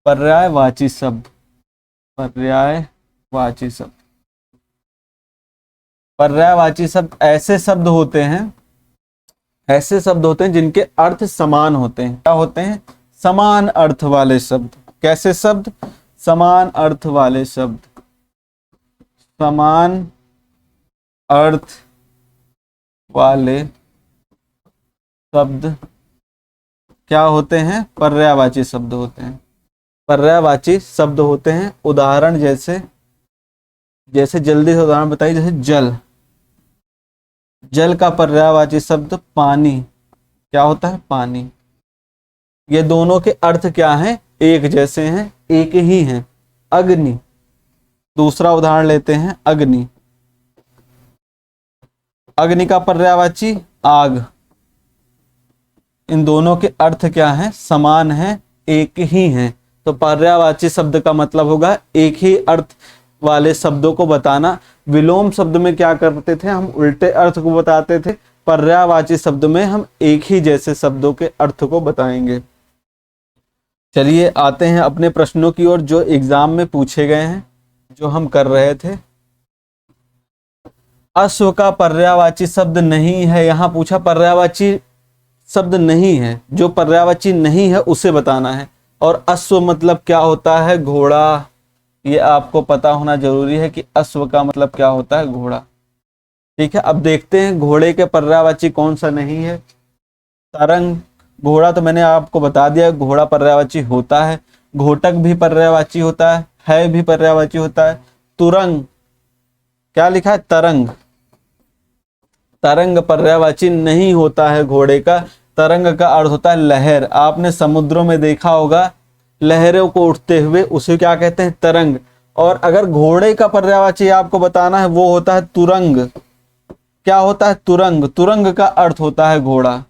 पर्यायवाची शब्द, पर्यायवाची शब्द, पर्यायवाची शब्द ऐसे शब्द होते हैं, ऐसे शब्द होते हैं जिनके अर्थ समान होते हैं। क्या होते हैं? समान अर्थ वाले शब्द। कैसे शब्द? समान अर्थ वाले शब्द। समान अर्थ वाले शब्द क्या होते हैं? पर्यायवाची शब्द होते हैं। पर्यायवाची शब्द होते हैं। उदाहरण जैसे जल्दी से उदाहरण बताइए। जैसे जल, जल का पर्यायवाची शब्द पानी। क्या होता है? पानी। ये दोनों के अर्थ क्या हैं? एक जैसे हैं, एक ही हैं। अग्नि, दूसरा उदाहरण लेते हैं अग्नि। अग्नि का पर्यायवाची आग। इन दोनों के अर्थ क्या हैं? समान हैं, एक ही हैं। तो पर्यायवाची शब्द का मतलब होगा एक ही अर्थ वाले शब्दों को बताना। विलोम शब्द में क्या करते थे? हम उल्टे अर्थ को बताते थे। पर्यायवाची शब्द में हम एक ही जैसे शब्दों के अर्थ को बताएंगे। चलिए आते हैं अपने प्रश्नों की ओर जो एग्जाम में पूछे गए हैं, जो हम कर रहे थे। अश्व का पर्यायवाची शब्द नहीं है। यहां पूछा पर्यायवाची शब्द नहीं है, जो पर्यायवाची नहीं है उसे बताना है। और अश्व मतलब क्या होता है? घोड़ा। ये आपको पता होना जरूरी है कि अश्व का मतलब क्या होता है? घोड़ा। ठीक है, अब देखते हैं घोड़े के पर्यायवाची कौन सा नहीं है। तरंग, घोड़ा तो मैंने आपको बता दिया, घोड़ा पर्यायवाची होता है। घोटक भी पर्यायवाची होता है भी पर्यायवाची होता है। तुरंग, क्या लिखा है? तरंग। तरंग पर्यायवाची नहीं होता है घोड़े का। तरंग का अर्थ होता है लहर। आपने समुद्रों में देखा होगा लहरों को उठते हुए, उसे क्या कहते हैं? तरंग। और अगर घोड़े का पर्यायवाची आपको बताना है वो होता है तुरंग। क्या होता है? तुरंग। तुरंग का अर्थ होता है घोड़ा।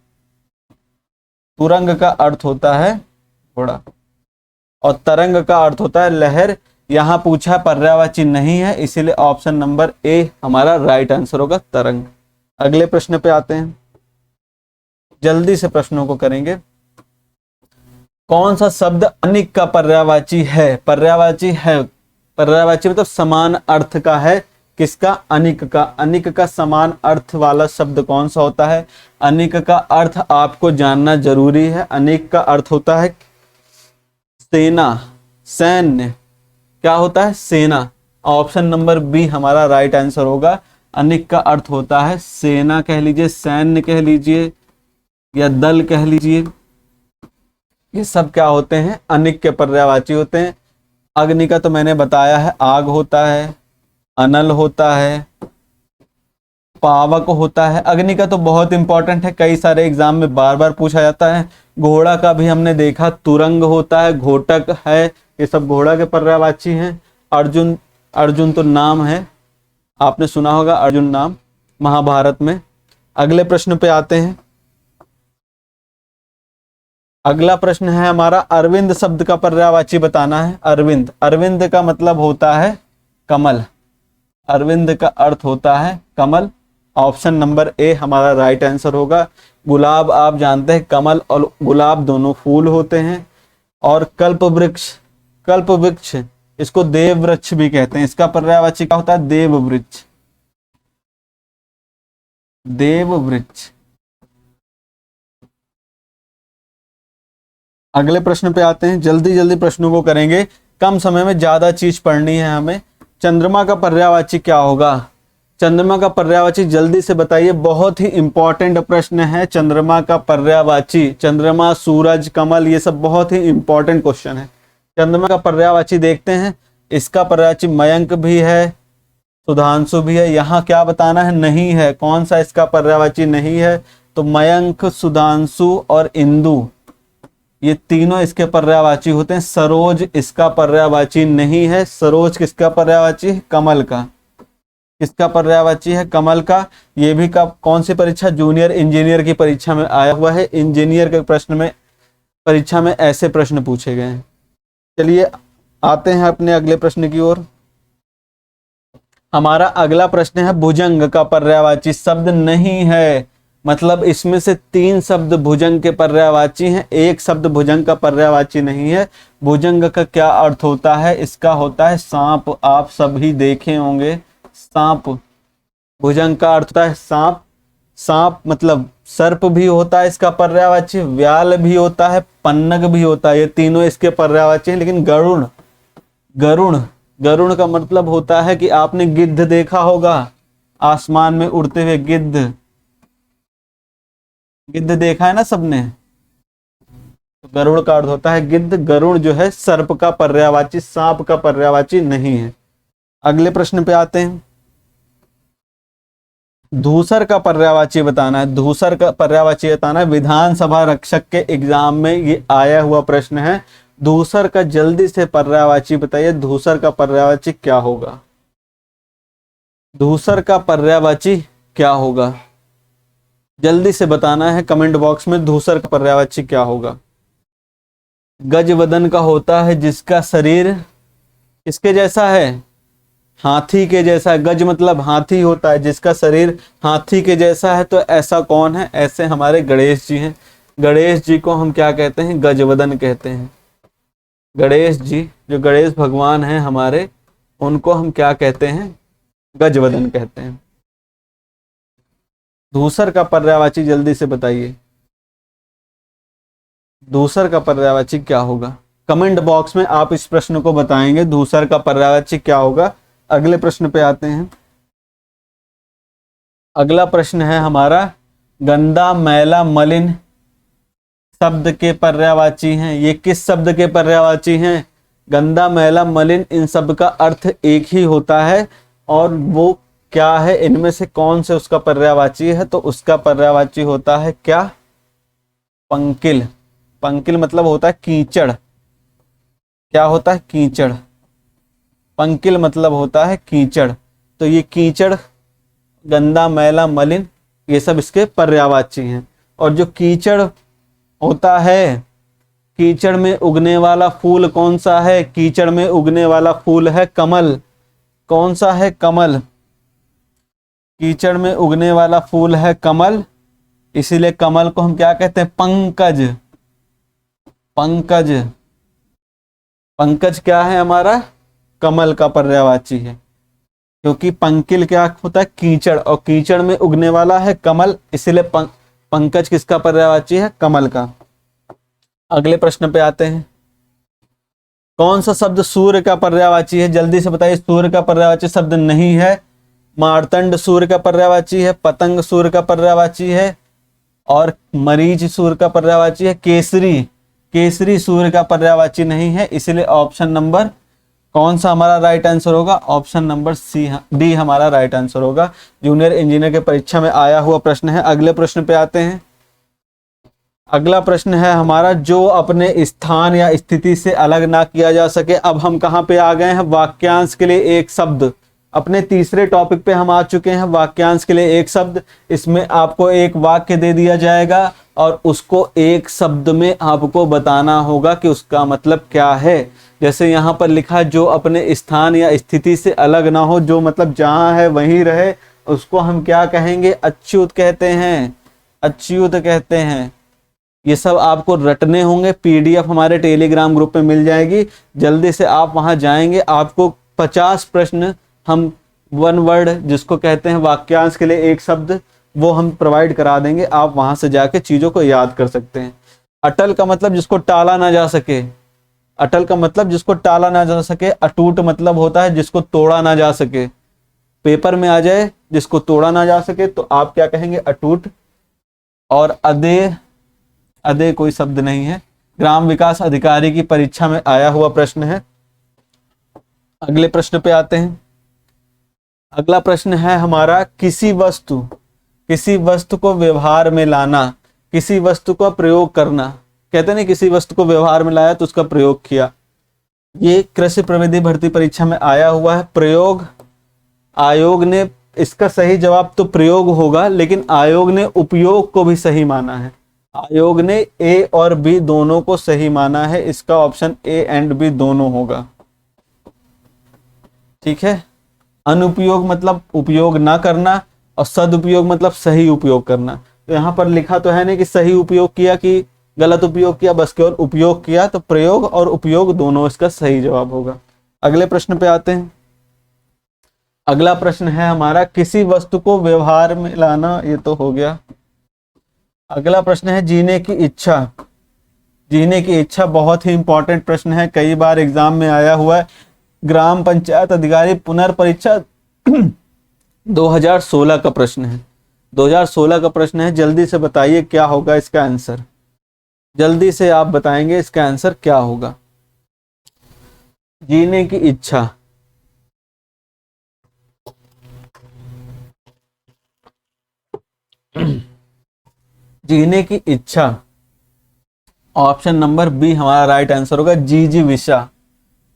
तुरंग का अर्थ होता है घोड़ा और तरंग का अर्थ होता है लहर। यहां पूछा पर्यायवाची नहीं है, इसीलिए ऑप्शन नंबर ए हमारा राइट आंसर होगा, तरंग। अगले प्रश्न पे आते हैं, जल्दी से प्रश्नों को करेंगे। कौन सा शब्द अनिक का पर्यायवाची है? पर्यायवाची है, पर्यायवाची मतलब समान अर्थ का है, किसका? अनिक का। अनिक का समान अर्थ वाला शब्द कौन सा होता है? अनिक का अर्थ आपको जानना जरूरी है। अनिक का अर्थ होता है सेना, सैन्य। क्या होता है? सेना। ऑप्शन नंबर बी हमारा राइट आंसर होगा। अनिक का अर्थ होता है सेना कह लीजिए, सैन्य कह लीजिए या दल कह लीजिए, ये सब क्या होते हैं? अनिक के पर्यायवाची होते हैं। अग्नि का तो मैंने बताया है, आग होता है, अनल होता है, पावक होता है। अग्नि का तो बहुत इंपॉर्टेंट है, कई सारे एग्जाम में बार बार पूछा जाता है। घोड़ा का भी हमने देखा, तुरंग होता है, घोटक है, ये सब घोड़ा के पर्यायवाची हैं। अर्जुन, अर्जुन तो नाम है, आपने सुना होगा अर्जुन नाम महाभारत में। अगले प्रश्न पे आते हैं। अगला प्रश्न है हमारा, अरविंद शब्द का पर्यायवाची बताना है। अरविंद, अरविंद का मतलब होता है कमल। अरविंद का अर्थ होता है कमल। ऑप्शन नंबर ए हमारा राइट आंसर होगा। गुलाब आप जानते हैं, कमल और गुलाब दोनों फूल होते हैं। और कल्प वृक्ष, कल्प वृक्ष इसको देव वृक्ष भी कहते हैं। इसका पर्यायवाची क्या होता है? देव वृक्ष, देव वृक्ष। अगले प्रश्न पे आते हैं, जल्दी जल्दी प्रश्नों को करेंगे, कम समय में ज्यादा चीज पढ़नी है हमें। चंद्रमा का पर्यायवाची क्या होगा? चंद्रमा का पर्यायवाची जल्दी से बताइए, बहुत ही इंपॉर्टेंट प्रश्न है। चंद्रमा का पर्यायवाची, चंद्रमा, सूरज, कमल, ये सब बहुत ही इंपॉर्टेंट क्वेश्चन है। चंद्रमा का पर्यायवाची देखते हैं। इसका पर्यायवाची मयंक भी है, सुधांशु भी है। यहाँ क्या बताना है? नहीं है। कौन सा इसका पर्यायवाची नहीं है? तो मयंक, सुधांशु और इंदु, ये तीनों इसके पर्यायवाची होते हैं। सरोज इसका पर्यायवाची नहीं है। सरोज किसका पर्यायवाची है? कमल का। किसका पर्यायवाची है? कमल का। ये भी कब, कौन सी परीक्षा? जूनियर इंजीनियर की परीक्षा में आया हुआ है। इंजीनियर के प्रश्न में, परीक्षा में ऐसे प्रश्न पूछे गए हैं। चलिए आते हैं अपने अगले प्रश्न की ओर। हमारा अगला प्रश्न है, भुजंग का पर्यायवाची शब्द नहीं है। मतलब इसमें से 3 शब्द भुजंग के पर्यायवाची हैं, एक शब्द भुजंग का पर्यायवाची नहीं है। भुजंग का क्या अर्थ होता है? इसका होता है सांप। आप सभी देखे होंगे सांप। भुजंग का अर्थ होता है सांप। सांप मतलब सर्प भी होता है इसका पर्यायवाची, व्याल भी होता है, पन्नग भी होता है। ये तीनों इसके पर्यायवाची हैं। लेकिन गरुण, गरुण, गरुण का मतलब होता है कि आपने गिद्ध देखा होगा, आसमान में उड़ते हुए गिद्ध, गिद्ध देखा है ना सबने। तो गरुड़ का अर्थ होता है गिद्ध। गरुड़ जो है सर्प का पर्यायवाची, सांप का पर्यायवाची नहीं है। अगले प्रश्न पे आते हैं। धूसर का पर्यायवाची बताना है। धूसर का पर्यायवाची बताना है। विधानसभा रक्षक के एग्जाम में ये आया हुआ प्रश्न है। धूसर का जल्दी से पर्यायवाची बताइए। धूसर का पर्यायवाची क्या होगा? धूसर का पर्यायवाची क्या होगा? जल्दी से बताना है कमेंट बॉक्स में, धूसर का पर्यायवाची क्या होगा? गजवदन का होता है जिसका शरीर किसके जैसा है? हाथी के जैसा है। गज मतलब हाथी होता है, जिसका शरीर हाथी के जैसा है। तो ऐसा कौन है? ऐसे हमारे गणेश जी हैं। गणेश जी को हम क्या कहते हैं? गजवदन कहते हैं। गणेश जी, जो गणेश भगवान हैं हमारे, उनको हम क्या कहते हैं? गजवदन कहते हैं। धूसर का पर्यायवाची जल्दी से बताइए। धूसर का पर्यायवाची क्या होगा? कमेंट बॉक्स में आप इस प्रश्न को बताएंगे, धूसर का पर्यायवाची क्या होगा। अगले प्रश्न पे आते हैं। अगला प्रश्न है हमारा, गंदा, मैला, मलिन शब्द के पर्यायवाची हैं। ये किस शब्द के पर्यायवाची हैं? गंदा, मैला, मलिन, इन सब का अर्थ एक ही होता है। और वो क्या है? इनमें से कौन से उसका पर्यायवाची है? तो उसका पर्यायवाची होता है क्या? पंकिल। पंकिल मतलब होता है कीचड़। क्या होता है? कीचड़। पंकिल मतलब होता है कीचड़। तो ये कीचड़, गंदा, मैला, मलिन, ये सब इसके पर्यायवाची हैं। और जो कीचड़ होता है, कीचड़ में उगने वाला फूल कौन सा है? कीचड़ में उगने वाला फूल है कमल। कौन सा है? कमल। कीचड़ में उगने वाला फूल है कमल। इसीलिए कमल को हम क्या कहते हैं? पंकज। पंकज, पंकज क्या है हमारा? कमल का पर्यायवाची है। क्योंकि पंकिल क्या होता है, कीचड़, और कीचड़ में उगने वाला है कमल, इसीलिए पंकज किसका पर्यायवाची है, कमल का। अगले प्रश्न पे आते हैं। कौन सा शब्द सूर्य का पर्यायवाची है, जल्दी से बताइए। सूर्य का पर्यायवाची शब्द नहीं है। मार्तंड सूर्य का पर्यायवाची है, पतंग सूर्य का पर्यायवाची है, और मरीच सूर्य का पर्यायवाची है। केसरी, केसरी सूर्य का पर्यायवाची नहीं है, इसलिए ऑप्शन नंबर कौन सा हमारा राइट आंसर होगा, ऑप्शन नंबर सी, डी हमारा राइट आंसर होगा। जूनियर इंजीनियर के परीक्षा में आया हुआ प्रश्न है। अगले प्रश्न पे आते हैं। अगला प्रश्न है हमारा, जो अपने स्थान या स्थिति से अलग ना किया जा सके। अब हम कहाँ पे आ गए हैं, वाक्यांश के लिए एक शब्द। अपने तीसरे टॉपिक पे हम आ चुके हैं, वाक्यांश के लिए एक शब्द। इसमें आपको एक वाक्य दे दिया जाएगा और उसको एक शब्द में आपको बताना होगा कि उसका मतलब क्या है। जैसे यहाँ पर लिखा, जो अपने स्थान या स्थिति से अलग ना हो, जो मतलब जहाँ है वहीं रहे, उसको हम क्या कहेंगे, अच्युत कहते हैं, अच्युत कहते हैं। ये सब आपको रटने होंगे, पीडीएफ हमारे टेलीग्राम ग्रुप में मिल जाएगी, जल्दी से आप वहां जाएंगे। आपको 50 प्रश्न हम वन वर्ड जिसको कहते हैं वाक्यांश के लिए एक शब्द, वो हम प्रोवाइड करा देंगे। आप वहां से जाके चीजों को याद कर सकते हैं। अटल का मतलब जिसको टाला ना जा सके, अटल का मतलब जिसको टाला ना जा सके। अटूट मतलब होता है जिसको तोड़ा ना जा सके। पेपर में आ जाए जिसको तोड़ा ना जा सके तो आप क्या कहेंगे, अटूट। और अदेय, अदेय कोई शब्द नहीं है। ग्राम विकास अधिकारी की परीक्षा में आया हुआ प्रश्न है। अगले प्रश्न पे आते हैं। अगला प्रश्न है हमारा, किसी वस्तु को व्यवहार में लाना, किसी वस्तु का प्रयोग करना। कहते नहीं, किसी वस्तु को व्यवहार में लाया तो उसका प्रयोग किया। ये कृषि प्रविधि भर्ती परीक्षा में आया हुआ है। प्रयोग, आयोग ने, इसका सही जवाब तो प्रयोग होगा, लेकिन आयोग ने उपयोग को भी सही माना है। आयोग ने ए और बी दोनों को सही माना है। इसका ऑप्शन ए एंड बी दोनों होगा। ठीक है। अनुपयोग मतलब उपयोग ना करना, और सदुपयोग मतलब सही उपयोग करना। तो यहां पर लिखा तो है नहीं कि सही उपयोग किया कि गलत उपयोग किया, बस केवल उपयोग किया। तो प्रयोग और उपयोग दोनों इसका सही जवाब होगा। अगले प्रश्न पे आते हैं। अगला प्रश्न है हमारा, किसी वस्तु को व्यवहार में लाना, ये तो हो गया। अगला प्रश्न है जीने की इच्छा। जीने की इच्छा बहुत ही इंपॉर्टेंट प्रश्न है, कई बार एग्जाम में आया हुआ है। ग्राम पंचायत अधिकारी पुनर्परीक्षा 2016 का प्रश्न है। 2016 का प्रश्न है। जल्दी से बताइए क्या होगा इसका आंसर, जल्दी से आप बताएंगे इसका आंसर क्या होगा। जीने की इच्छा, जीने की इच्छा, ऑप्शन नंबर बी हमारा राइट आंसर होगा। जिजीविषा।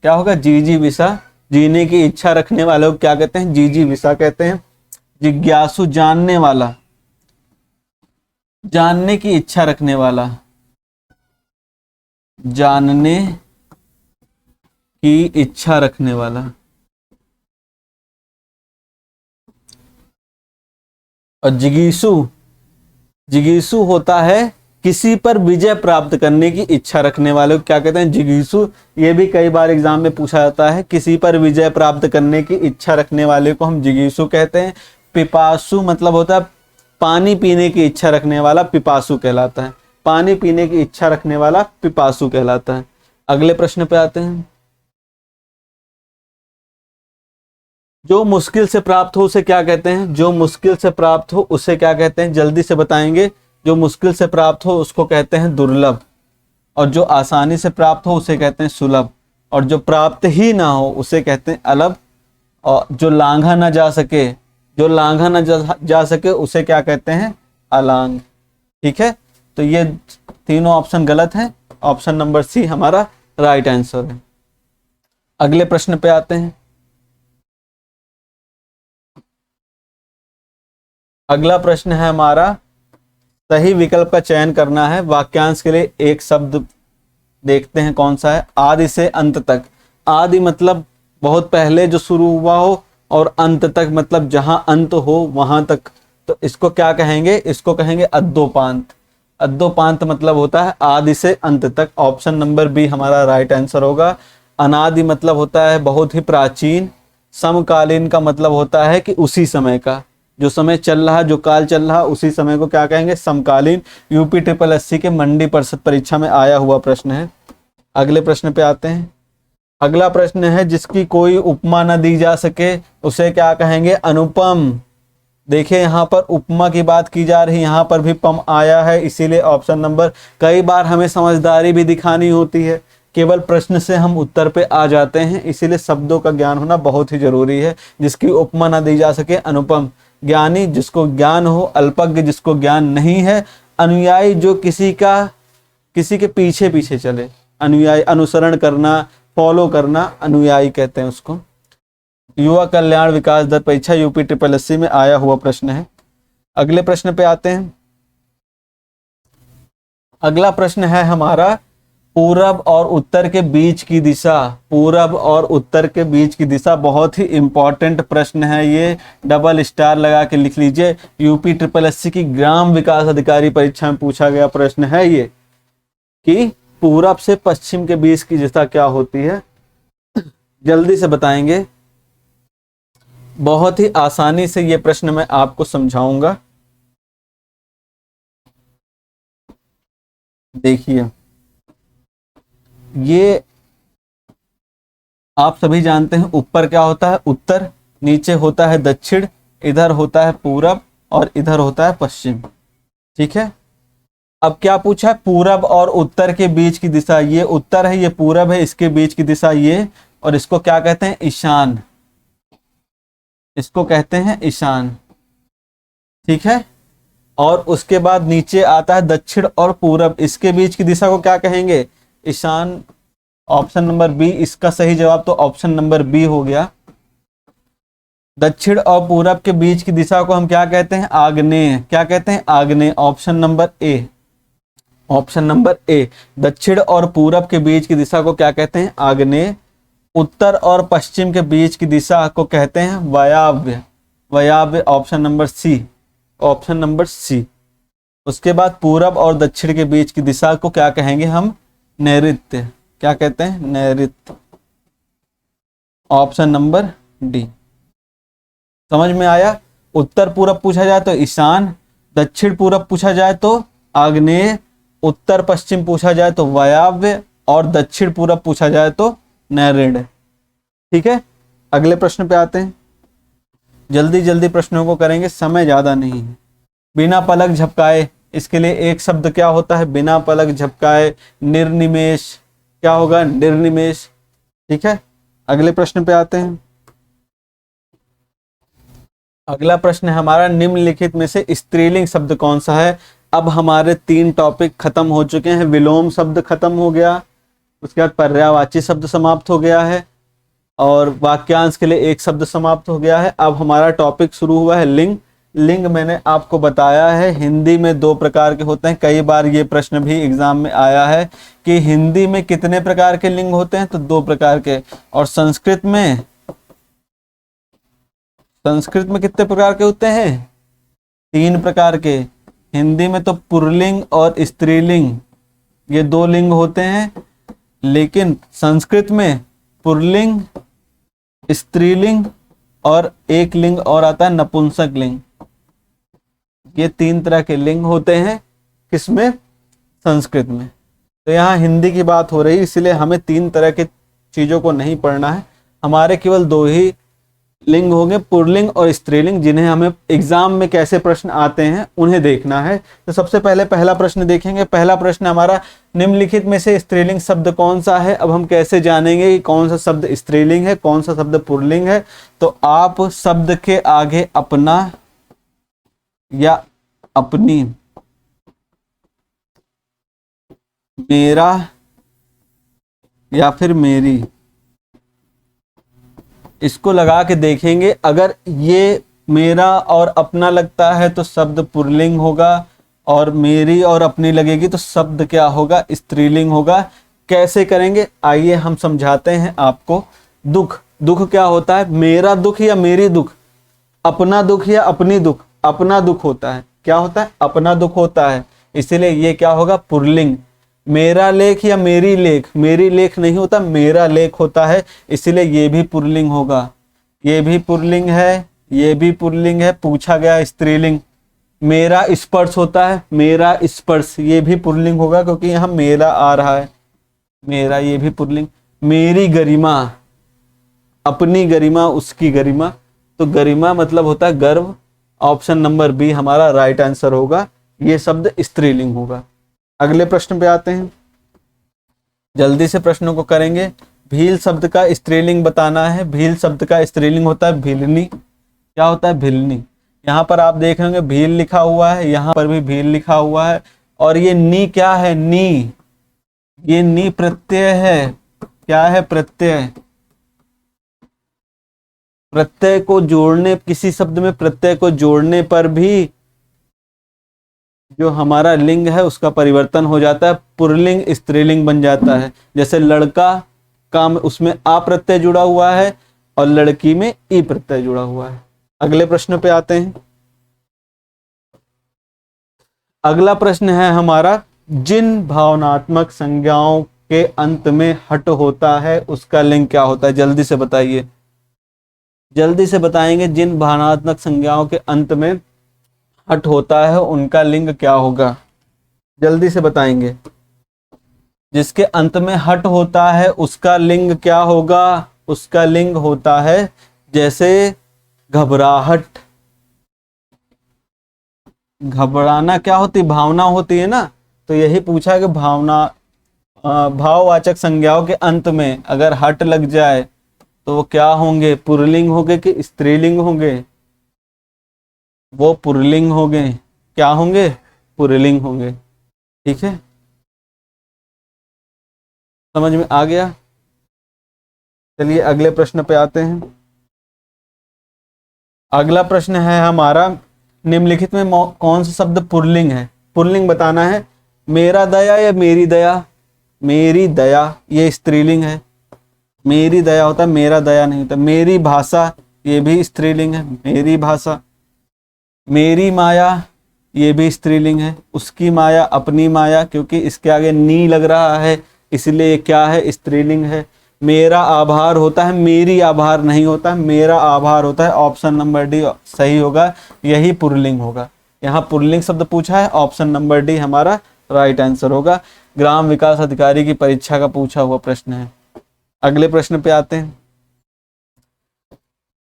क्या होगा, जिजीविषा। जीने की इच्छा रखने वाले को क्या कहते हैं, जिजीविषा कहते हैं। जिज्ञासु, जानने वाला, जानने की इच्छा रखने वाला, जानने की इच्छा रखने वाला। और जिगीसु, जिगीसु होता है किसी पर विजय प्राप्त करने की इच्छा रखने वाले को क्या कहते हैं, जिगीसु। ये भी कई बार एग्जाम में पूछा जाता है। किसी पर विजय प्राप्त करने की इच्छा रखने वाले को हम जिगीसु कहते हैं। पिपासु मतलब होता है पानी पीने की इच्छा रखने वाला, पिपासु कहलाता है। पानी पीने की इच्छा रखने वाला पिपासु कहलाता है। अगले प्रश्न पे आते हैं। जो मुश्किल से प्राप्त हो उसे क्या कहते हैं, जो मुश्किल से प्राप्त हो उसे क्या कहते हैं, जल्दी से बताएंगे। जो मुश्किल से प्राप्त हो उसको कहते हैं दुर्लभ, और जो आसानी से प्राप्त हो उसे कहते हैं सुलभ, और जो प्राप्त ही ना हो उसे कहते हैं अलभ, और जो लांघा ना जा सके, जो लांघा ना जा सके उसे क्या कहते हैं, अलांग। ठीक है, तो ये तीनों ऑप्शन गलत हैं। ऑप्शन नंबर सी हमारा राइट आंसर है। अगले प्रश्न पे आते हैं। अगला प्रश्न है हमारा, सही विकल्प का चयन करना है। वाक्यांश के लिए एक शब्द देखते हैं कौन सा है। आदि से अंत तक। आदि मतलब बहुत पहले जो शुरू हुआ हो, और अंत तक मतलब जहां अंत हो वहां तक। तो इसको क्या कहेंगे, इसको कहेंगे अद्दोपांत। अद्दोपांत मतलब होता है आदि से अंत तक। ऑप्शन नंबर बी हमारा राइट आंसर होगा। अनादि मतलब होता है बहुत ही प्राचीन, समकालीन का मतलब होता है कि उसी समय का, जो समय चल रहा, जो काल चल रहा, उसी समय को क्या कहेंगे, समकालीन। यूपी ट्रिपल एससी के मंडी परिषद परीक्षा में आया हुआ प्रश्न है। अगले प्रश्न पे आते हैं। अगला प्रश्न है, जिसकी कोई उपमा न दी जा सके उसे क्या कहेंगे, अनुपम। देखिए यहाँ पर उपमा की बात की जा रही, यहाँ पर भी पम आया है, इसीलिए ऑप्शन नंबर। कई बार हमें समझदारी भी दिखानी होती है, केवल प्रश्न से हम उत्तर पे आ जाते हैं, इसीलिए शब्दों का ज्ञान होना बहुत ही जरूरी है। जिसकी उपमा ना दी जा सके, अनुपम। ज्ञानी जिसको ज्ञान हो, अल्पज्ञ जिसको ज्ञान नहीं है, अनुयायी जो किसी के पीछे पीछे चले, अनुयायी, अनुसरण करना, फॉलो करना, अनुयायी कहते हैं उसको। युवा कल्याण विकास दर परीक्षा यूपी ट्रिपल एससी में आया हुआ प्रश्न है। अगले प्रश्न पे आते हैं। अगला प्रश्न है हमारा, पूरब और उत्तर के बीच की दिशा। पूरब और उत्तर के बीच की दिशा बहुत ही इंपॉर्टेंट प्रश्न है ये, डबल स्टार लगा के लिख लीजिए। यूपी ट्रिपल एससी की ग्राम विकास अधिकारी परीक्षा में पूछा गया प्रश्न है ये, कि पूरब से पश्चिम के बीच की दिशा क्या होती है। जल्दी से बताएंगे, बहुत ही आसानी से ये प्रश्न मैं आपको समझाऊंगा। देखिए, ये आप सभी जानते हैं, ऊपर क्या होता है, उत्तर, नीचे होता है दक्षिण, इधर होता है पूरब और इधर होता है पश्चिम। ठीक है, अब क्या पूछा है, पूरब और उत्तर के बीच की दिशा। ये उत्तर है, ये पूरब है, इसके बीच की दिशा ये, और इसको क्या कहते हैं, ईशान। इसको कहते हैं ईशान। ठीक है, और उसके बाद नीचे आता है दक्षिण और पूरब, इसके बीच की दिशा को क्या कहेंगे, ईशान। ऑप्शन नंबर बी इसका सही जवाब, तो ऑप्शन नंबर बी हो गया। दक्षिण और पूरब के बीच की दिशा को हम क्या कहते हैं, आग्नेय। क्या कहते हैं, आग्नेय। Option number A, option number A. दक्षिण और पूरब के बीच की दिशा को क्या कहते हैं, आग्नेय। उत्तर और पश्चिम के बीच की दिशा को कहते हैं वायव्य। वायव्य, option number C, option number C. उसके बाद पूरब और दक्षिण के बीच की दिशा को क्या कहेंगे हम, नैऋत्य। क्या कहते हैं, नैऋत्य। Option number D. समझ में आया। उत्तर पूरब पूछा जाए तो ईशान, दक्षिण पूरब पूछा जाए तो आग्नेय, उत्तर पश्चिम पूछा जाए तो वायव्य, और दक्षिण पूरब पूछा जाए तो नैऋत्य। ठीक है, अगले प्रश्न पे आते हैं। जल्दी जल्दी प्रश्नों को करेंगे, समय ज्यादा नहीं है। बिना पलक झपकाए, इसके लिए एक शब्द क्या होता है, बिना पलक झपकाए, निर्निमेष। क्या होगा, निर्निमेष। ठीक है, अगले प्रश्न पे आते हैं। अगला प्रश्न है हमारा, निम्नलिखित में से स्त्रीलिंग शब्द कौन सा है। अब हमारे 3 टॉपिक खत्म हो चुके हैं। विलोम शब्द खत्म हो गया, उसके बाद पर्यायवाची शब्द समाप्त हो गया है, और वाक्यांश के लिए एक शब्द समाप्त हो गया है। अब हमारा टॉपिक शुरू हुआ है लिंग। लिंग मैंने आपको बताया है, हिंदी में 2 प्रकार के होते हैं। कई बार ये प्रश्न भी एग्जाम में आया है कि हिंदी में कितने प्रकार के लिंग होते हैं, तो 2 प्रकार के। और संस्कृत में कितने प्रकार के होते हैं, 3 प्रकार के। हिंदी में तो पुल्लिंग और स्त्रीलिंग, ये 2 लिंग होते हैं, लेकिन संस्कृत में पुल्लिंग, स्त्रीलिंग और एक लिंग और आता है नपुंसक लिंग। ये 3 तरह के लिंग होते हैं, किसमें, संस्कृत में। तो यहाँ हिंदी की बात हो रही है, इसलिए हमें 3 तरह की चीजों को नहीं पढ़ना है। हमारे केवल 2 ही लिंग होंगे, पुल्लिंग और स्त्रीलिंग, जिन्हें हमें एग्जाम में कैसे प्रश्न आते हैं उन्हें देखना है। तो सबसे पहले पहला प्रश्न देखेंगे। पहला प्रश्न हमारा, निम्नलिखित में से स्त्रीलिंग शब्द कौन सा है। अब हम कैसे जानेंगे कि कौन सा शब्द स्त्रीलिंग है, कौन सा शब्द पुल्लिंग है। तो आप शब्द के आगे अपना या अपनी, मेरा या फिर मेरी, इसको लगा के देखेंगे। अगर ये मेरा और अपना लगता है तो शब्द पुल्लिंग होगा, और मेरी और अपनी लगेगी तो शब्द क्या होगा, स्त्रीलिंग होगा। कैसे करेंगे, आइए हम समझाते हैं आपको। दुख, दुख क्या होता है, मेरा दुख या मेरी दुख, अपना दुख या अपनी दुख, अपना दुख होता है। क्या होता है, अपना दुख होता है, इसीलिए ये क्या होगा, पुल्लिंग। मेरा लेख या मेरी लेख, मेरी लेख नहीं होता, मेरा लेख होता है, इसीलिए ये भी पुल्लिंग होगा। ये भी पुल्लिंग है, ये भी पुल्लिंग है, पूछा गया स्त्रीलिंग। मेरा स्पर्श होता है, मेरा स्पर्श, ये भी पुल्लिंग होगा क्योंकि यहाँ मेरा आ रहा है, मेरा, ये भी पुल्लिंग। मेरी गरिमा, अपनी गरिमा, उसकी गरिमा, तो गरिमा मतलब होता है गर्व। ऑप्शन नंबर बी हमारा राइट आंसर होगा, ये शब्द स्त्रीलिंग होगा। अगले प्रश्न पे आते हैं, जल्दी से प्रश्नों को करेंगे। भील शब्द का स्त्रीलिंग बताना है। भील शब्द का स्त्रीलिंग होता है भिलनी। क्या होता है? भिलनी। यहाँ पर आप देख रहे होंगे भील लिखा हुआ है, यहाँ पर भी भील लिखा हुआ है, और ये नी क्या है? नी, ये नी प्रत्यय है। क्या है? प्रत्यय। प्रत्यय को जोड़ने, किसी शब्द में प्रत्यय को जोड़ने पर भी जो हमारा लिंग है उसका परिवर्तन हो जाता है, पुल्लिंग स्त्रीलिंग बन जाता है। जैसे लड़का का उसमें आ प्रत्यय जुड़ा हुआ है और लड़की में ई प्रत्यय जुड़ा हुआ है। अगले प्रश्न पे आते हैं। अगला प्रश्न है हमारा, जिन भावनात्मक संज्ञाओं के अंत में हट होता है उसका लिंग क्या होता है? जल्दी से बताइए, जल्दी से बताएंगे। जिन भावनात्मक संज्ञाओं के अंत में हट होता है उनका लिंग क्या होगा? जल्दी से बताएंगे। जिसके अंत में हट होता है उसका लिंग क्या होगा? उसका लिंग होता है जैसे घबराहट। घबराना क्या होती? भावना होती है ना, तो यही पूछा कि भावना, भाववाचक संज्ञाओं के अंत में अगर हट लग जाए तो वो क्या होंगे? पुल्लिंग होंगे कि स्त्रीलिंग होंगे? वो पुल्लिंग होंगे। क्या होंगे? पुल्लिंग होंगे। ठीक है, समझ में आ गया? चलिए अगले प्रश्न पे आते हैं। अगला प्रश्न है हमारा, निम्नलिखित में कौन सा शब्द पुल्लिंग है? पुल्लिंग बताना है। मेरा दया या मेरी दया? मेरी दया ये स्त्रीलिंग है, मेरी दया होता है, मेरा दया नहीं होता। मेरी भाषा ये भी स्त्रीलिंग है, मेरी भाषा। मेरी माया ये भी स्त्रीलिंग है। उसकी माया, अपनी माया, क्योंकि इसके आगे नी लग रहा है इसलिए क्या है? स्त्रीलिंग है। मेरा आभार होता है, मेरी आभार नहीं होता, मेरा आभार होता है। ऑप्शन नंबर डी सही होगा, यही पुल्लिंग होगा। यहाँ पुल्लिंग शब्द पूछा है, ऑप्शन नंबर डी हमारा राइट आंसर होगा। ग्राम विकास अधिकारी की परीक्षा का पूछा हुआ प्रश्न है। अगले प्रश्न पे आते हैं।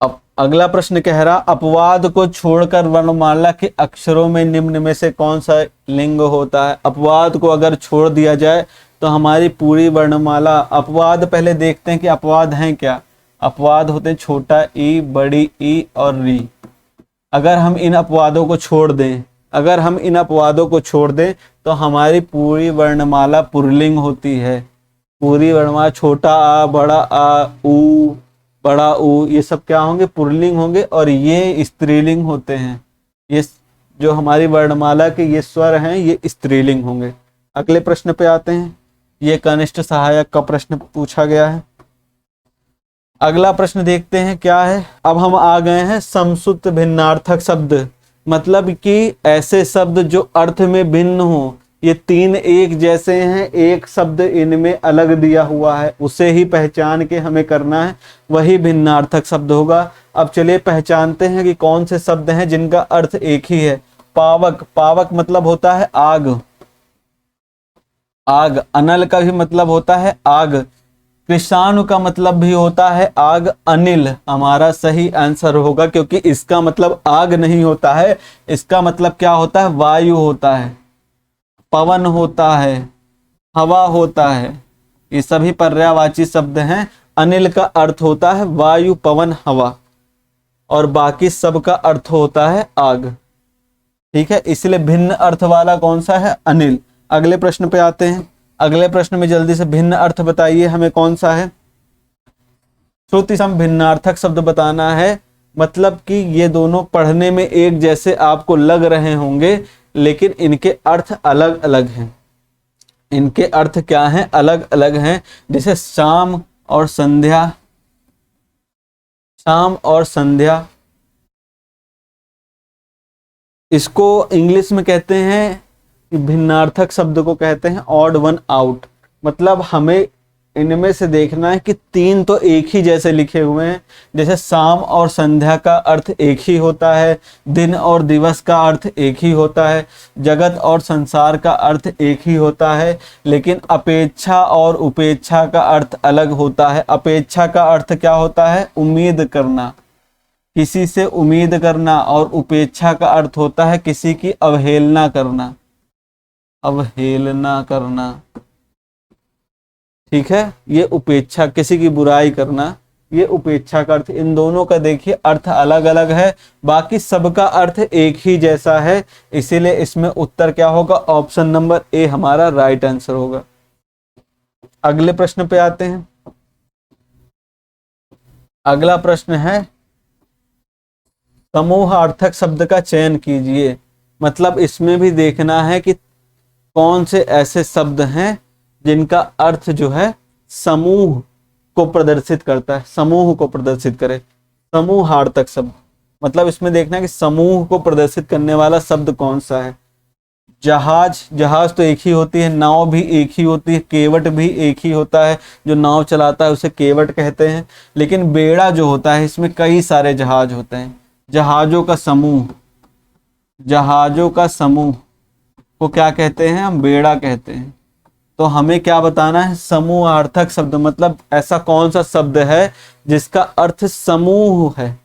अब अगला प्रश्न कह रहा, अपवाद को छोड़कर वर्णमाला के अक्षरों में निम्न में से कौन सा लिंग होता है? अपवाद को अगर छोड़ दिया जाए तो हमारी पूरी वर्णमाला, अपवाद पहले देखते हैं कि अपवाद हैं क्या। अपवाद होते हैं छोटा ई, बड़ी ई और री। अगर हम इन अपवादों को छोड़ दें, अगर हम इन अपवादों को छोड़ दें तो हमारी पूरी वर्णमाला पुल्लिंग होती है। पूरी वर्णमाला, छोटा आ, बड़ा आ, ऊ, बड़ा ऊ, ये सब क्या होंगे? पुल्लिंग होंगे, और ये स्त्रीलिंग होते हैं। ये जो हमारी वर्णमाला के ये स्वर हैं ये स्त्रीलिंग होंगे। अगले प्रश्न पे आते हैं। ये कनिष्ठ सहायक का प्रश्न पूछा गया है। अगला प्रश्न देखते हैं क्या है। अब हम आ गए हैं समसुत भिन्नार्थक शब्द, मतलब कि ऐसे शब्द जो अर्थ में भिन्न हो। ये तीन एक जैसे हैं, एक शब्द इनमें अलग दिया हुआ है, उसे ही पहचान के हमें करना है, वही भिन्नार्थक शब्द होगा। अब चलिए पहचानते हैं कि कौन से शब्द हैं जिनका अर्थ एक ही है। पावक, पावक मतलब होता है आग, आग। अनल का भी मतलब होता है आग। कृषाणु का मतलब भी होता है आग। अनिल हमारा सही आंसर होगा, क्योंकि इसका मतलब आग नहीं होता है, इसका मतलब क्या होता है? वायु होता है, पवन होता है, हवा होता है। ये सभी पर्यायवाची शब्द हैं। अनिल का अर्थ होता है वायु, पवन, हवा, और बाकी सब का अर्थ होता है आग। ठीक है, इसलिए भिन्न अर्थ वाला कौन सा है? अनिल। अगले प्रश्न पे आते हैं। अगले प्रश्न में जल्दी से भिन्न अर्थ बताइए हमें कौन सा है। श्रुति सम भिन्नार्थक शब्द बताना है, मतलब कि ये दोनों पढ़ने में एक जैसे आपको लग रहे होंगे लेकिन इनके अर्थ अलग अलग हैं। इनके अर्थ क्या हैं? अलग अलग हैं। जैसे शाम और संध्या, शाम और संध्या, इसको इंग्लिश में कहते हैं, भिन्नार्थक शब्द को कहते हैं ऑड वन आउट। मतलब हमें इनमें से देखना है कि तीन तो एक ही जैसे लिखे हुए हैं। जैसे शाम और संध्या का अर्थ एक ही होता है, दिन और दिवस का अर्थ एक ही होता है, जगत और संसार का अर्थ एक ही होता है, लेकिन अपेक्षा और उपेक्षा का अर्थ अलग होता है। अपेक्षा का अर्थ क्या होता है? उम्मीद करना, किसी से उम्मीद करना, और उपेक्षा का अर्थ होता है किसी की अवहेलना करना, अवहेलना करना। ठीक है, ये उपेक्षा, किसी की बुराई करना, ये उपेक्षा का अर्थ। इन दोनों का देखिए अर्थ अलग अलग है, बाकी सबका अर्थ एक ही जैसा है, इसीलिए इसमें उत्तर क्या होगा? ऑप्शन नंबर ए हमारा राइट आंसर होगा। अगले प्रश्न पे आते हैं। अगला प्रश्न है समूहार्थक शब्द का चयन कीजिए। मतलब इसमें भी देखना है कि कौन से ऐसे शब्द हैं जिनका अर्थ जो है समूह को प्रदर्शित करता है, समूह को प्रदर्शित करे। समूहार्थक शब्द मतलब इसमें देखना है कि समूह को प्रदर्शित करने वाला शब्द कौन सा है। जहाज, जहाज तो एक ही होती है, नाव भी एक ही होती है, केवट भी एक ही होता है, जो नाव चलाता है उसे केवट कहते हैं। लेकिन बेड़ा जो होता है इसमें कई सारे जहाज होते हैं। जहाजों का समूह, जहाजों का समूह को क्या कहते हैं? हम बेड़ा कहते हैं। तो हमें क्या बताना है? समूहार्थक शब्द मतलब ऐसा कौन सा शब्द है जिसका अर्थ समूह है,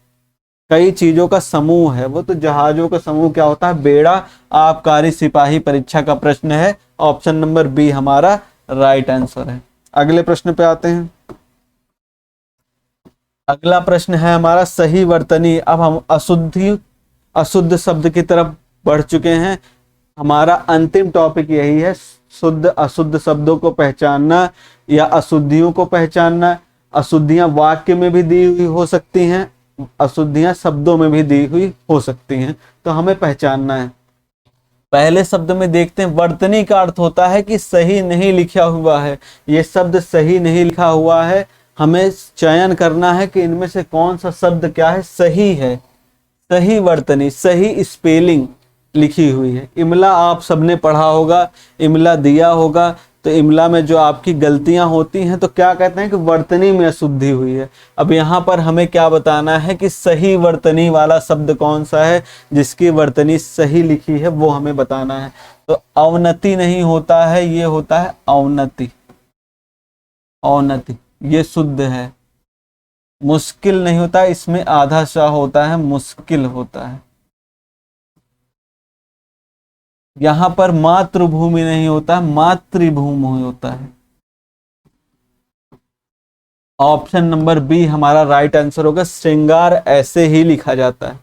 कई चीजों का समूह है। वो तो जहाजों का समूह क्या होता है? बेड़ा। आबकारी सिपाही परीक्षा का प्रश्न है, ऑप्शन नंबर बी हमारा राइट आंसर है। अगले प्रश्न पे आते हैं। अगला प्रश्न है हमारा सही वर्तनी। अब हम अशुद्ध शब्द की तरफ बढ़ चुके हैं। हमारा अंतिम टॉपिक यही है, शुद्ध अशुद्ध शब्दों को पहचानना या अशुद्धियों को पहचानना। अशुद्धियां वाक्य में भी दी हुई हो सकती हैं, अशुद्धियां शब्दों में भी दी हुई हो सकती हैं, तो हमें पहचानना है। पहले शब्द में देखते हैं, वर्तनी का अर्थ होता है कि सही नहीं लिखा हुआ है। ये शब्द सही नहीं लिखा हुआ है, हमें चयन करना है कि इनमें से कौन सा शब्द क्या है? सही है। सही वर्तनी, सही स्पेलिंग लिखी हुई है। इमला आप सबने पढ़ा होगा, इमला दिया होगा, तो इमला में जो आपकी गलतियां होती हैं तो क्या कहते हैं कि वर्तनी में अशुद्धि हुई है। अब यहाँ पर हमें क्या बताना है कि सही वर्तनी वाला शब्द कौन सा है, जिसकी वर्तनी सही लिखी है, वो हमें बताना है। तो अवनति नहीं होता है, ये होता है अवनति। अवनति ये शुद्ध है। मुश्किल नहीं होता, इसमें आधा शाह होता है, मुश्किल होता है। यहां पर मातृभूमि नहीं होता, मातृभूमि होता है। ऑप्शन नंबर बी हमारा राइट आंसर होगा। श्रृंगार ऐसे ही लिखा जाता है।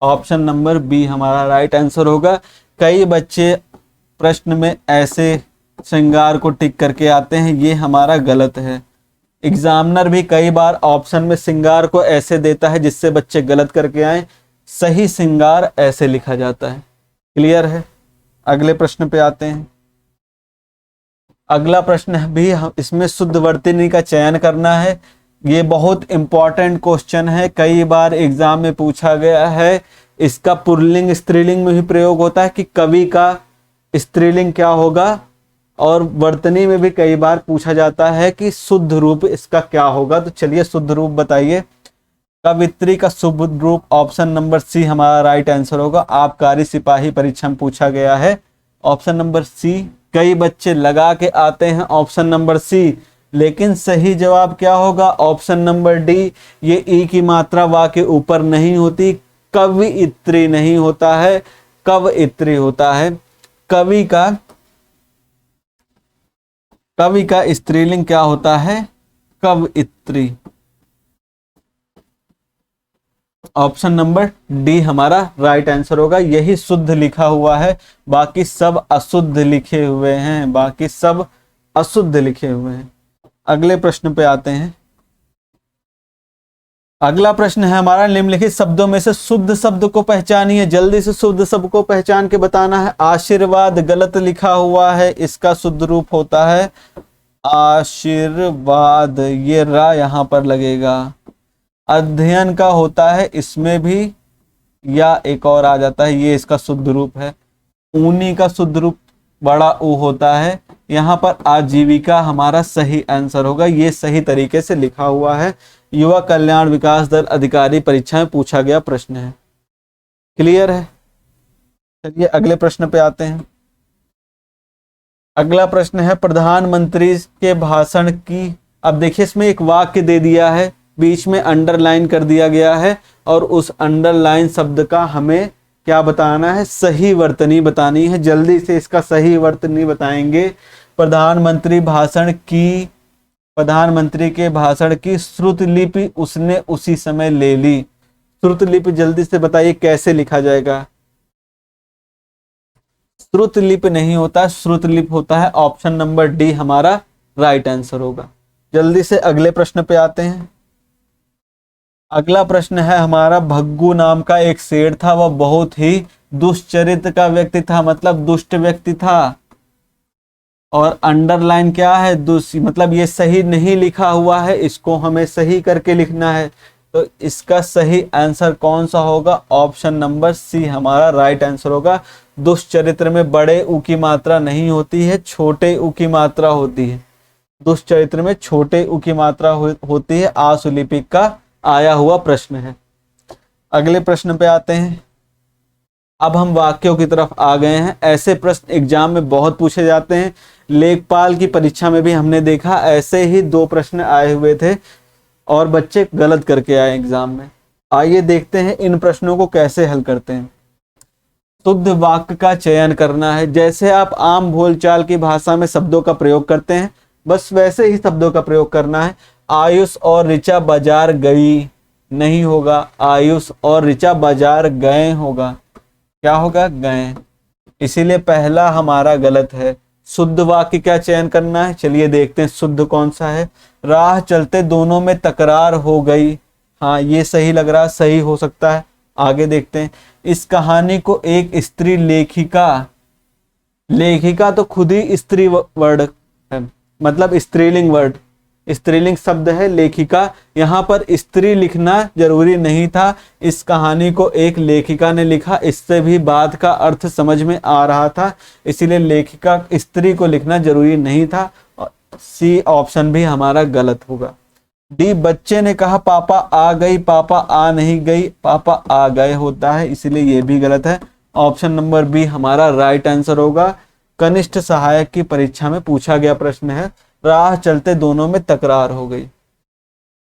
ऑप्शन नंबर बी हमारा राइट आंसर होगा। कई बच्चे प्रश्न में ऐसे श्रृंगार को टिक करके आते हैं, ये हमारा गलत है। एग्जामिनर भी कई बार ऑप्शन में श्रृंगार को ऐसे देता है जिससे बच्चे गलत करके आए। सही श्रृंगार ऐसे लिखा जाता है। क्लियर है? अगले प्रश्न पे आते हैं। अगला प्रश्न भी इसमें शुद्ध वर्तनी का चयन करना है। ये बहुत इंपॉर्टेंट क्वेश्चन है, कई बार एग्जाम में पूछा गया है। इसका पुल्लिंग स्त्रीलिंग में भी प्रयोग होता है कि कवि का स्त्रीलिंग क्या होगा, और वर्तनी में भी कई बार पूछा जाता है कि शुद्ध रूप इसका क्या होगा। तो चलिए शुद्ध रूप बताइए। कवित्री का शुद्ध रूप ऑप्शन नंबर सी हमारा राइट आंसर होगा। आबकारी सिपाही परीक्षा में पूछा गया है, ऑप्शन नंबर सी। कई बच्चे लगा के आते हैं ऑप्शन नंबर सी, लेकिन सही जवाब क्या होगा? Option number D. ये ई की मात्रा वा के ऊपर नहीं होती, कवित्री नहीं होता है, कवित्री होता है। कवि का स्त्रीलिंग क्या होता है? कवित्री। ऑप्शन नंबर डी हमारा राइट आंसर होगा। यही शुद्ध लिखा हुआ है, बाकी सब अशुद्ध लिखे हुए हैं, बाकी सब अशुद्ध लिखे हुए हैं। अगले प्रश्न पे आते हैं। अगला प्रश्न है हमारा, निम्नलिखित शब्दों में से शुद्ध शब्द को पहचानिए। जल्दी से शुद्ध शब्द को पहचान के बताना है। आशीर्वाद गलत लिखा हुआ है, इसका शुद्ध रूप होता है आशीर्वाद, ये रा यहां पर लगेगा। अध्ययन का होता है, इसमें भी या एक और आ जाता है, ये इसका शुद्ध रूप है। ऊनी का शुद्ध रूप बड़ा ऊ होता है, यहाँ पर आजीविका हमारा सही आंसर होगा, ये सही तरीके से लिखा हुआ है। युवा कल्याण विकास दल अधिकारी परीक्षा में पूछा गया प्रश्न है। क्लियर है? चलिए अगले प्रश्न पे आते हैं। अगला प्रश्न है प्रधानमंत्री के भाषण की, अब देखिए इसमें एक वाक्य दे दिया है, बीच में अंडरलाइन कर दिया गया है और उस अंडरलाइन शब्द का हमें क्या बताना है, सही वर्तनी बतानी है। जल्दी से इसका सही वर्तनी बताएंगे। प्रधानमंत्री के भाषण की श्रुतलिपि उसने उसी समय ले ली। श्रुतलिपि जल्दी से बताइए कैसे लिखा जाएगा। श्रुतलिपि नहीं होता, श्रुतलिपि होता है। ऑप्शन नंबर डी हमारा राइट आंसर होगा। जल्दी से अगले प्रश्न पे आते हैं। अगला प्रश्न है हमारा, भग्गू नाम का एक शेर था, वह बहुत ही दुष्चरित्र का व्यक्ति था, मतलब दुष्ट व्यक्ति था। और अंडरलाइन क्या है, मतलब ये सही नहीं लिखा हुआ है, इसको हमें सही करके लिखना है। तो इसका सही आंसर कौन सा होगा? ऑप्शन नंबर सी हमारा राइट आंसर होगा। दुष्चरित्र में बड़े ऊ की मात्रा नहीं होती है, छोटे ऊ की मात्रा होती है। दुष्चरित्र में छोटे ऊ की मात्रा होती है। आशुलिपिक का आया हुआ प्रश्न है। अगले प्रश्न पे आते हैं। अब हम वाक्यों की तरफ आ गए हैं। ऐसे प्रश्न एग्जाम में बहुत पूछे जाते हैं। लेखपाल की परीक्षा में भी हमने देखा ऐसे ही 2 प्रश्न आए हुए थे और बच्चे गलत करके आए एग्जाम में। आइए देखते हैं इन प्रश्नों को कैसे हल करते हैं। शुद्ध वाक्य का चयन करना है। जैसे आप आम बोलचाल की भाषा में शब्दों का प्रयोग करते हैं, बस वैसे ही शब्दों का प्रयोग करना है। आयुष और ऋचा बाजार गई नहीं होगा, आयुष और ऋचा बाजार गए होगा। क्या होगा? गए। इसीलिए पहला हमारा गलत है। शुद्ध वाक्य का चयन करना है। चलिए देखते हैं शुद्ध कौन सा है। राह चलते दोनों में तकरार हो गई। हाँ, ये सही लग रहा है, सही हो सकता है। आगे देखते हैं। इस कहानी को एक स्त्री लेखिका तो खुद ही स्त्री वर्ड है, मतलब स्त्रीलिंग वर्ड, स्त्रीलिंग शब्द है लेखिका। यहाँ पर स्त्री लिखना जरूरी नहीं था। इस कहानी को एक लेखिका ने लिखा, इससे भी बात का अर्थ समझ में आ रहा था, इसीलिए लेखिका स्त्री को लिखना जरूरी नहीं था। सी ऑप्शन भी हमारा गलत होगा। डी, बच्चे ने कहा पापा आ गई, पापा आ नहीं गई, पापा आ गए होता है, इसलिए ये भी गलत है। ऑप्शन नंबर बी हमारा राइट आंसर होगा। कनिष्ठ सहायक की परीक्षा में पूछा गया प्रश्न है, राह चलते दोनों में तकरार हो गई।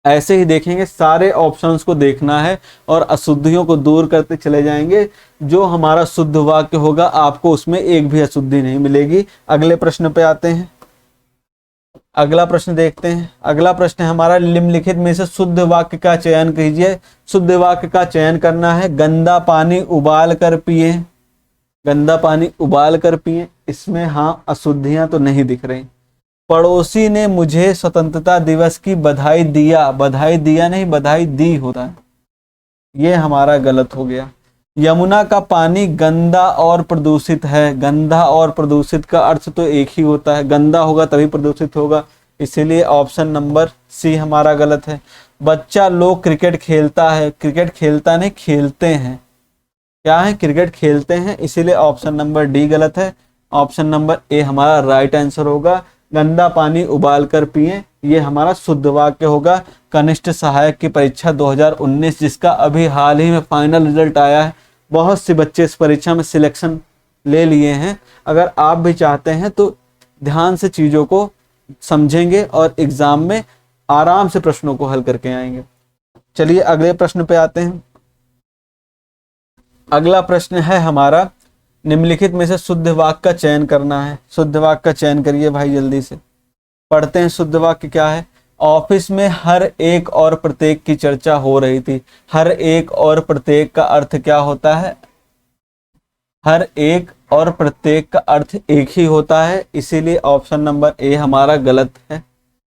ऐसे ही देखेंगे, सारे ऑप्शंस को देखना है और अशुद्धियों को दूर करते चले जाएंगे। जो हमारा शुद्ध वाक्य होगा आपको उसमें एक भी अशुद्धि नहीं मिलेगी। अगले प्रश्न पे आते हैं। अगला प्रश्न देखते हैं। अगला प्रश्न है हमारा, निम्नलिखित में से शुद्ध वाक्य का चयन कीजिए। शुद्ध वाक्य का चयन करना है। गंदा पानी उबाल कर पिए, गंदा पानी उबाल कर पिए। इसमें हाँ अशुद्धियां तो नहीं दिख रही। पड़ोसी ने मुझे स्वतंत्रता दिवस की बधाई दिया, बधाई दिया नहीं बधाई दी होता है, ये हमारा गलत हो गया। यमुना का पानी गंदा और प्रदूषित है, गंदा और प्रदूषित का अर्थ तो एक ही होता है, गंदा होगा तभी प्रदूषित होगा, इसीलिए ऑप्शन नंबर सी हमारा गलत है। बच्चा लोग क्रिकेट खेलता है, क्रिकेट खेलता नहीं खेलते हैं, क्या है? क्रिकेट खेलते हैं, इसीलिए ऑप्शन नंबर डी गलत है। ऑप्शन नंबर ए हमारा राइट आंसर होगा। गंदा पानी उबाल कर पिए, ये हमारा शुद्ध वाक्य होगा। कनिष्ठ सहायक की परीक्षा 2019 जिसका अभी हाल ही में फाइनल रिजल्ट आया है, बहुत से बच्चे इस परीक्षा में सिलेक्शन ले लिए हैं। अगर आप भी चाहते हैं तो ध्यान से चीज़ों को समझेंगे और एग्जाम में आराम से प्रश्नों को हल करके आएंगे। चलिए अगले प्रश्न पे आते हैं। अगला प्रश्न है हमारा, निम्नलिखित में से शुद्ध वाक्य का चयन करना है। शुद्ध वाक्य का चयन करिए भाई जल्दी से। पढ़ते हैं शुद्ध वाक्य क्या है। ऑफिस में हर एक और प्रत्येक की चर्चा हो रही थी। हर एक और प्रत्येक का अर्थ क्या होता है? हर एक और प्रत्येक का अर्थ एक ही होता है, इसीलिए ऑप्शन नंबर ए हमारा गलत है।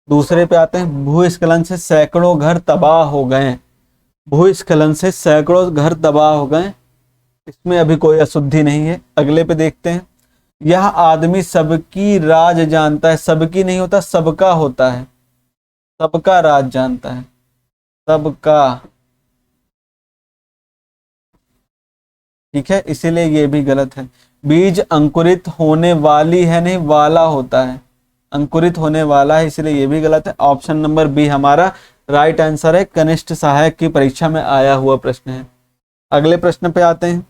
दूसरे पे आते हैं। भूस्खलन से सैकड़ों घर तबाह हो गए। भूस्खलन से सैकड़ों घर तबाह हो गए, इसमें अभी कोई अशुद्धि नहीं है। अगले पे देखते हैं। यह आदमी सबकी राज जानता है, सबकी नहीं होता सबका होता है, सबका राज जानता है, सबका। ठीक है, इसीलिए ये भी गलत है। बीज अंकुरित होने वाली है, नहीं वाला होता है, अंकुरित होने वाला है, इसलिए ये भी गलत है। ऑप्शन नंबर बी हमारा राइट आंसर है, कनिष्ठ सहायक की परीक्षा में आया हुआ प्रश्न है। अगले प्रश्न पे आते हैं।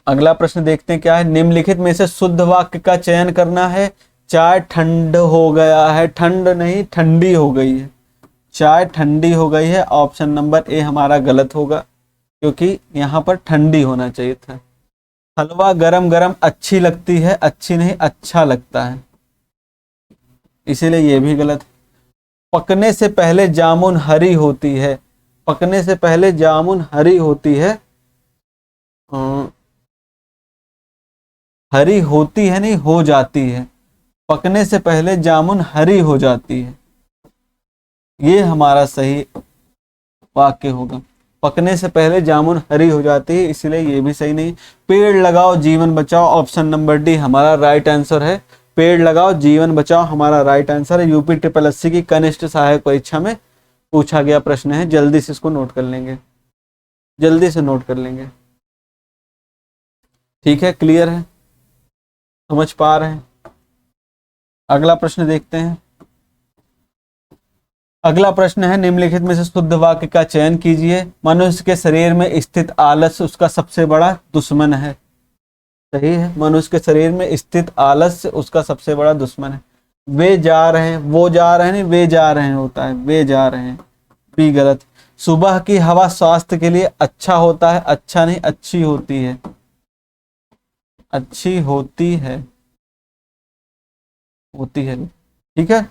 अगला प्रश्न देखते हैं क्या है। निम्नलिखित में से शुद्ध वाक्य का चयन करना है। चाय ठंड हो गया है, ठंड नहीं ठंडी हो गई है, चाय ठंडी हो गई है। ऑप्शन नंबर ए हमारा गलत होगा, क्योंकि यहाँ पर ठंडी होना चाहिए था। हलवा गरम गरम अच्छी लगती है, अच्छी नहीं अच्छा लगता है, इसीलिए ये भी गलत है। पकने से पहले जामुन हरी होती है, पकने से पहले जामुन हरी होती है, हरी होती है नहीं हो जाती है, पकने से पहले जामुन हरी हो जाती है, ये हमारा सही वाक्य होगा। पकने से पहले जामुन हरी हो जाती है, इसलिए ये भी सही नहीं। पेड़ लगाओ जीवन बचाओ, ऑप्शन नंबर डी हमारा राइट आंसर है। पेड़ लगाओ जीवन बचाओ हमारा राइट आंसर है। यूपी ट्रिपल एससी की कनिष्ठ सहायक परीक्षा में पूछा गया प्रश्न है, जल्दी से इसको नोट कर लेंगे, जल्दी से नोट कर लेंगे। ठीक है, क्लियर है, समझ पा रहे हैं। अगला प्रश्न देखते हैं। अगला प्रश्न है, निम्नलिखित में से शुद्ध वाक्य का चयन कीजिए। मनुष्य के शरीर में स्थित आलस्य उसका सबसे बड़ा दुश्मन है। सही है, मनुष्य के शरीर में स्थित आलस्य उसका सबसे बड़ा दुश्मन है। वे जा रहे हैं, वो जा रहे हैं नहीं वे जा रहे हैं होता है, वे जा रहे हैं, बी गलत। सुबह की हवा स्वास्थ्य के लिए अच्छा होता है, अच्छा नहीं अच्छी होती है, अच्छी होती है, होती है, ठीक है।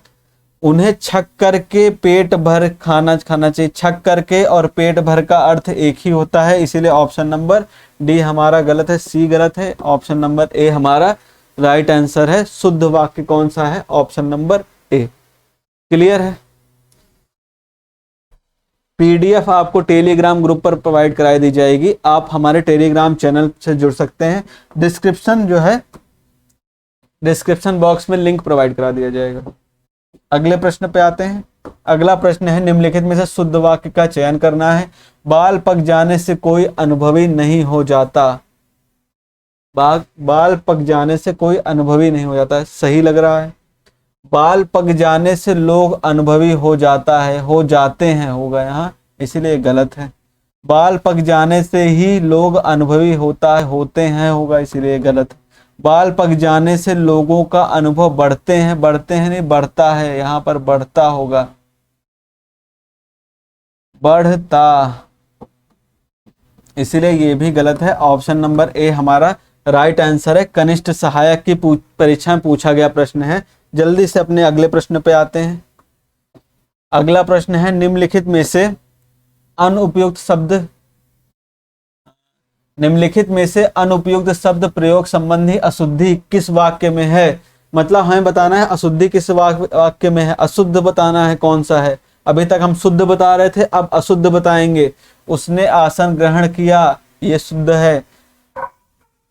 उन्हें छक करके पेट भर खाना खाना चाहिए, छक करके और पेट भर का अर्थ एक ही होता है, इसीलिए ऑप्शन नंबर डी हमारा गलत है, सी गलत है। ऑप्शन नंबर ए हमारा राइट आंसर है। शुद्ध वाक्य कौन सा है, ऑप्शन नंबर ए। क्लियर है। पीडीएफ आपको टेलीग्राम ग्रुप पर प्रोवाइड कराई दी जाएगी, आप हमारे टेलीग्राम चैनल से जुड़ सकते हैं। डिस्क्रिप्शन जो है, डिस्क्रिप्शन बॉक्स में लिंक प्रोवाइड करा दिया जाएगा। अगले प्रश्न पे आते हैं। अगला प्रश्न है, निम्नलिखित में से शुद्ध वाक्य का चयन करना है। बाल पक जाने से कोई अनुभवी नहीं हो जाता, बाल पक जाने से कोई अनुभवी नहीं हो जाता है, सही लग रहा है। बाल पक जाने से लोग अनुभवी हो जाता है, हो जाते हैं होगा यहाँ, इसलिए गलत है। बाल पक जाने से ही लोग अनुभवी होता है, होते हैं होगा, इसलिए गलत है। बाल पक जाने से लोगों का अनुभव बढ़ते हैं नहीं बढ़ता है, यहाँ पर बढ़ता होगा, बढ़ता, इसलिए ये भी गलत है। ऑप्शन नंबर ए हमारा राइट आंसर है। कनिष्ठ सहायक की परीक्षा में पूछा गया प्रश्न है। जल्दी से अपने अगले प्रश्न पे आते हैं। अगला प्रश्न है, निम्नलिखित में से अनुपयुक्त शब्द, निम्नलिखित में से अनुपयुक्त शब्द प्रयोग संबंधी अशुद्धि किस वाक्य में है। मतलब हमें बताना है अशुद्धि किस वाक्य में है, अशुद्ध बताना है कौन सा है। अभी तक हम शुद्ध बता रहे थे, अब अशुद्ध बताएंगे। उसने आसन ग्रहण किया, ये शुद्ध है।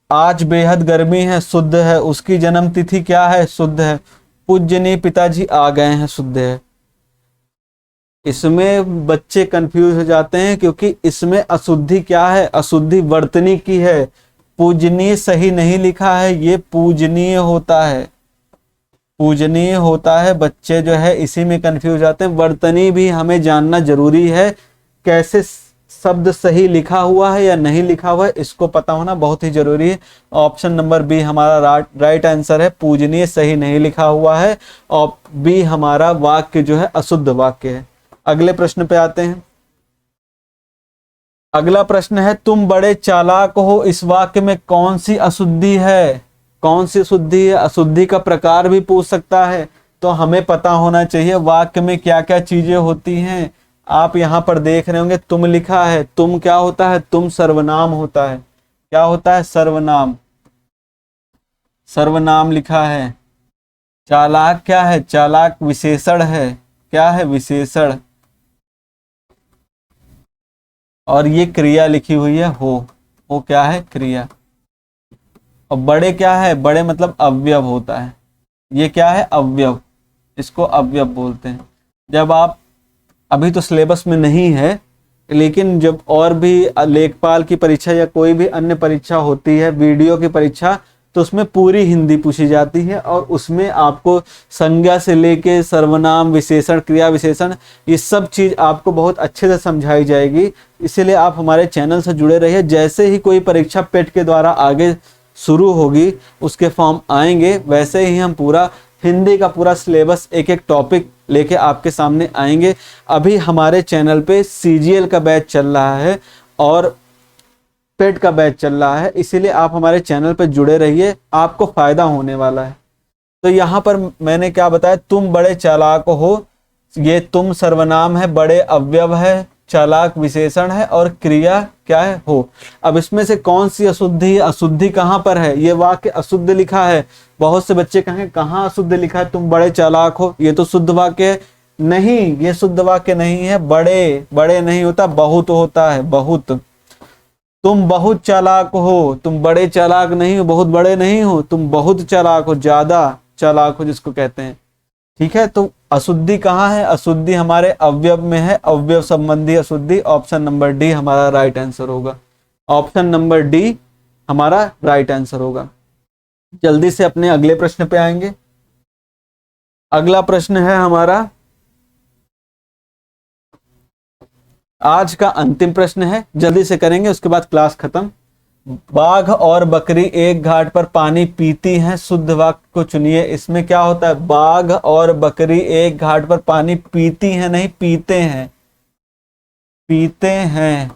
आज बेहद गर्मी है, शुद्ध है। उसकी जन्म तिथि क्या है, शुद्ध है। पूज्यनीय पिताजी आ गए हैं, शुद्ध है। इसमें बच्चे कंफ्यूज हो जाते हैं, क्योंकि इसमें अशुद्धि क्या है, अशुद्धि वर्तनी की है। पूजनीय सही नहीं लिखा है, ये पूजनीय होता है, पूजनीय होता है। बच्चे जो है इसी में कंफ्यूज जाते हैं। वर्तनी भी हमें जानना जरूरी है, कैसे शब्द सही लिखा हुआ है या नहीं लिखा हुआ है, इसको पता होना बहुत ही जरूरी है। ऑप्शन नंबर बी हमारा राइट आंसर है। पूजनीय सही नहीं लिखा हुआ है, और बी हमारा वाक्य जो है अशुद्ध वाक्य है। अगले प्रश्न पे आते हैं। अगला प्रश्न है, तुम बड़े चालाक हो, इस वाक्य में कौन सी अशुद्धि है, कौन सी अशुद्धि है। अशुद्धि का प्रकार भी पूछ सकता है, तो हमें पता होना चाहिए वाक्य में क्या क्या चीजें होती हैं। आप यहाँ पर देख रहे होंगे तुम लिखा है, तुम क्या होता है, तुम सर्वनाम होता है। क्या होता है, सर्वनाम, सर्वनाम लिखा है। चालाक क्या है, चालाक विशेषण है, क्या है, विशेषण। और ये क्रिया लिखी हुई है हो क्या है, क्रिया। और बड़े क्या है, बड़े मतलब अवयव होता है, ये क्या है, अवयव, इसको अवयव बोलते हैं। जब आप, अभी तो सिलेबस में नहीं है, लेकिन जब और भी लेखपाल की परीक्षा या कोई भी अन्य परीक्षा होती है, वीडियो की परीक्षा, तो उसमें पूरी हिंदी पूछी जाती है और उसमें आपको संज्ञा से लेके सर्वनाम, विशेषण, क्रिया विशेषण, ये सब चीज़ आपको बहुत अच्छे से समझाई जाएगी। इसीलिए आप हमारे चैनल से जुड़े रहिए। जैसे ही कोई परीक्षा पेट के द्वारा आगे शुरू होगी, उसके फॉर्म आएंगे, वैसे ही हम पूरा हिंदी का पूरा सिलेबस, एक एक टॉपिक लेके आपके सामने आएंगे। अभी हमारे चैनल पे सीजीएल का बैच चल रहा है और पेट का बैच चल रहा है, इसीलिए आप हमारे चैनल पे जुड़े रहिए, आपको फायदा होने वाला है। तो यहाँ पर मैंने क्या बताया, तुम बड़े चालाक हो, ये तुम सर्वनाम है, बड़े अवयव है, चालाक विशेषण है और क्रिया क्या है, हो। अब इसमें से कौन सी अशुद्धि है, अशुद्धि कहाँ पर है, ये वाक्य अशुद्ध लिखा है। बहुत से बच्चे कहेंगे कहाँ अशुद्ध लिखा है, तुम बड़े चालाक हो, ये तो शुद्ध वाक्य है। नहीं, ये शुद्ध वाक्य नहीं है। बड़े बड़े नहीं होता, बहुत होता है, बहुत। तुम बहुत चालाक हो, तुम बड़े चालाक नहीं हो, बहुत बड़े नहीं हो, तुम बहुत चालाक हो, ज्यादा चालाक हो जिसको कहते हैं। ठीक है, तो अशुद्धि कहाँ है, अशुद्धि हमारे अवयव में है, अवयव संबंधी अशुद्धि। ऑप्शन नंबर डी हमारा राइट आंसर होगा। ऑप्शन नंबर डी हमारा राइट आंसर होगा। जल्दी से अपने अगले प्रश्न पे आएंगे। अगला प्रश्न है हमारा, आज का अंतिम प्रश्न है, जल्दी से करेंगे, उसके बाद क्लास खत्म। बाघ और बकरी एक घाट पर पानी पीती हैं, शुद्ध वाक्य को चुनिए। इसमें क्या होता है, बाघ और बकरी एक घाट पर पानी पीती हैं, नहीं पीते हैं, पीते हैं,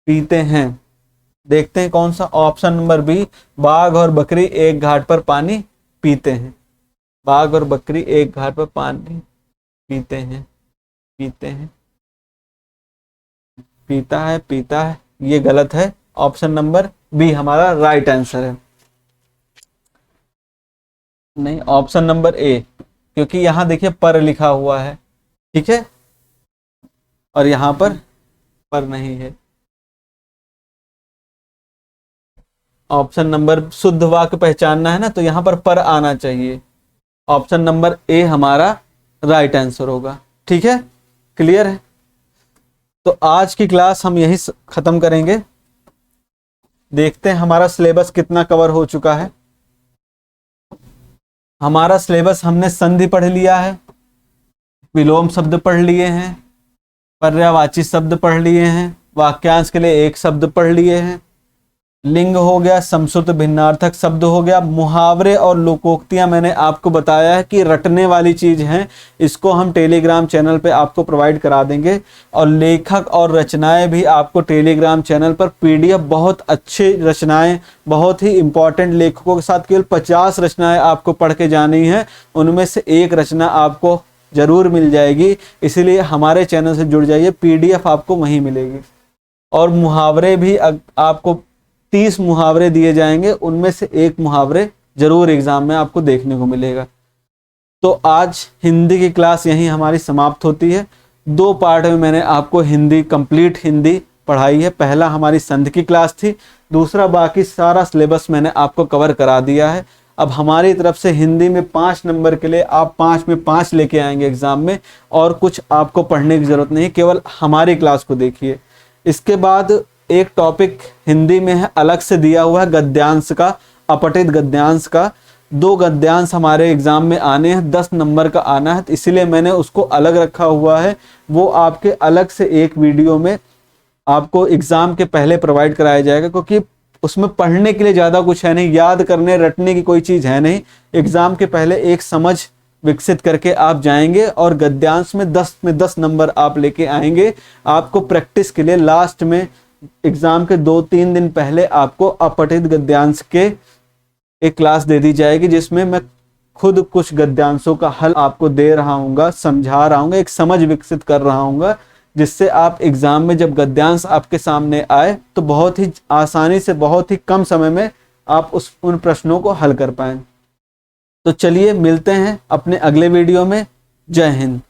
पीते हैं। देखते हैं कौन सा, ऑप्शन नंबर बी, बाघ और बकरी एक घाट पर पानी पीते हैं। बाघ और बकरी एक घाट पर पानी पीते हैं, पीते हैं, पीता है, पीता है, ये गलत है। ऑप्शन नंबर बी हमारा राइट आंसर है। नहीं, ऑप्शन नंबर ए, क्योंकि यहां देखिए पर लिखा हुआ है, ठीक है, और यहां पर नहीं है। ऑप्शन नंबर, शुद्ध वाक्य पहचानना है ना, तो यहां पर आना चाहिए। ऑप्शन नंबर ए हमारा राइट आंसर होगा। ठीक है, क्लियर है। तो आज की क्लास हम यही खत्म करेंगे। देखते हैं हमारा सिलेबस कितना कवर हो चुका है। हमारा सिलेबस, हमने संधि पढ़ लिया है, विलोम शब्द पढ़ लिए हैं, पर्यायवाची शब्द पढ़ लिए हैं, वाक्यांश के लिए एक शब्द पढ़ लिए हैं, लिंग हो गया, समश्रुत भिन्नार्थक शब्द हो गया, मुहावरे और लोकोक्तियां मैंने आपको बताया है कि रटने वाली चीज हैं, इसको हम टेलीग्राम चैनल पे आपको प्रोवाइड करा देंगे। और लेखक और रचनाएं भी आपको टेलीग्राम चैनल पर पीडीएफ, बहुत अच्छे रचनाएं, बहुत ही इंपॉर्टेंट लेखकों के साथ, केवल 50 रचनाएं आपको पढ़ के जानी है, उनमें से एक रचना आपको जरूर मिल जाएगी। इसीलिए हमारे चैनल से जुड़ जाइए, पीडीएफ आपको वहीं मिलेगी। और मुहावरे भी आपको 30 मुहावरे दिए जाएंगे, उनमें से एक मुहावरे जरूर एग्जाम में आपको देखने को मिलेगा। तो आज हिंदी की क्लास यहीं हमारी समाप्त होती है। 2 पार्ट में मैंने आपको हिंदी, कंप्लीट हिंदी पढ़ाई है। पहला हमारी संधि की क्लास थी, दूसरा बाकी सारा सिलेबस मैंने आपको कवर करा दिया है। अब हमारी तरफ से हिंदी में 5 नंबर के लिए आप 5 में 5 लेके आएंगे एग्जाम में, और कुछ आपको पढ़ने की जरूरत नहीं, केवल हमारी क्लास को देखिए। इसके बाद एक टॉपिक हिंदी में है, अलग से दिया हुआ है, गद्यांश का, अपठित गद्यांश का। 2 गद्यांश हमारे एग्जाम में आने हैं, 10 नंबर का आना है, तो इसीलिए मैंने उसको अलग रखा हुआ है। वो आपके अलग से एक वीडियो में आपको एग्जाम के पहले प्रोवाइड कराया जाएगा, क्योंकि उसमें पढ़ने के लिए ज़्यादा कुछ है नहीं, याद करने रटने की कोई चीज़ है नहीं। एग्जाम के पहले एक समझ विकसित करके आप जाएंगे और गद्यांश में 10 नंबर आप लेके आएंगे। आपको प्रैक्टिस के लिए लास्ट में एग्जाम के 2-3 दिन पहले आपको अपठित गद्यांश के एक क्लास दे दी जाएगी, जिसमें मैं खुद कुछ गद्यांशों का हल आपको दे रहा हूँगा, समझा रहा हूँगा, एक समझ विकसित कर रहा हूँगा, जिससे आप एग्जाम में जब गद्यांश आपके सामने आए तो बहुत ही आसानी से, बहुत ही कम समय में आप उन प्रश्नों को हल कर पाएं। तो चलिए मिलते हैं अपने अगले वीडियो में। जय हिंद।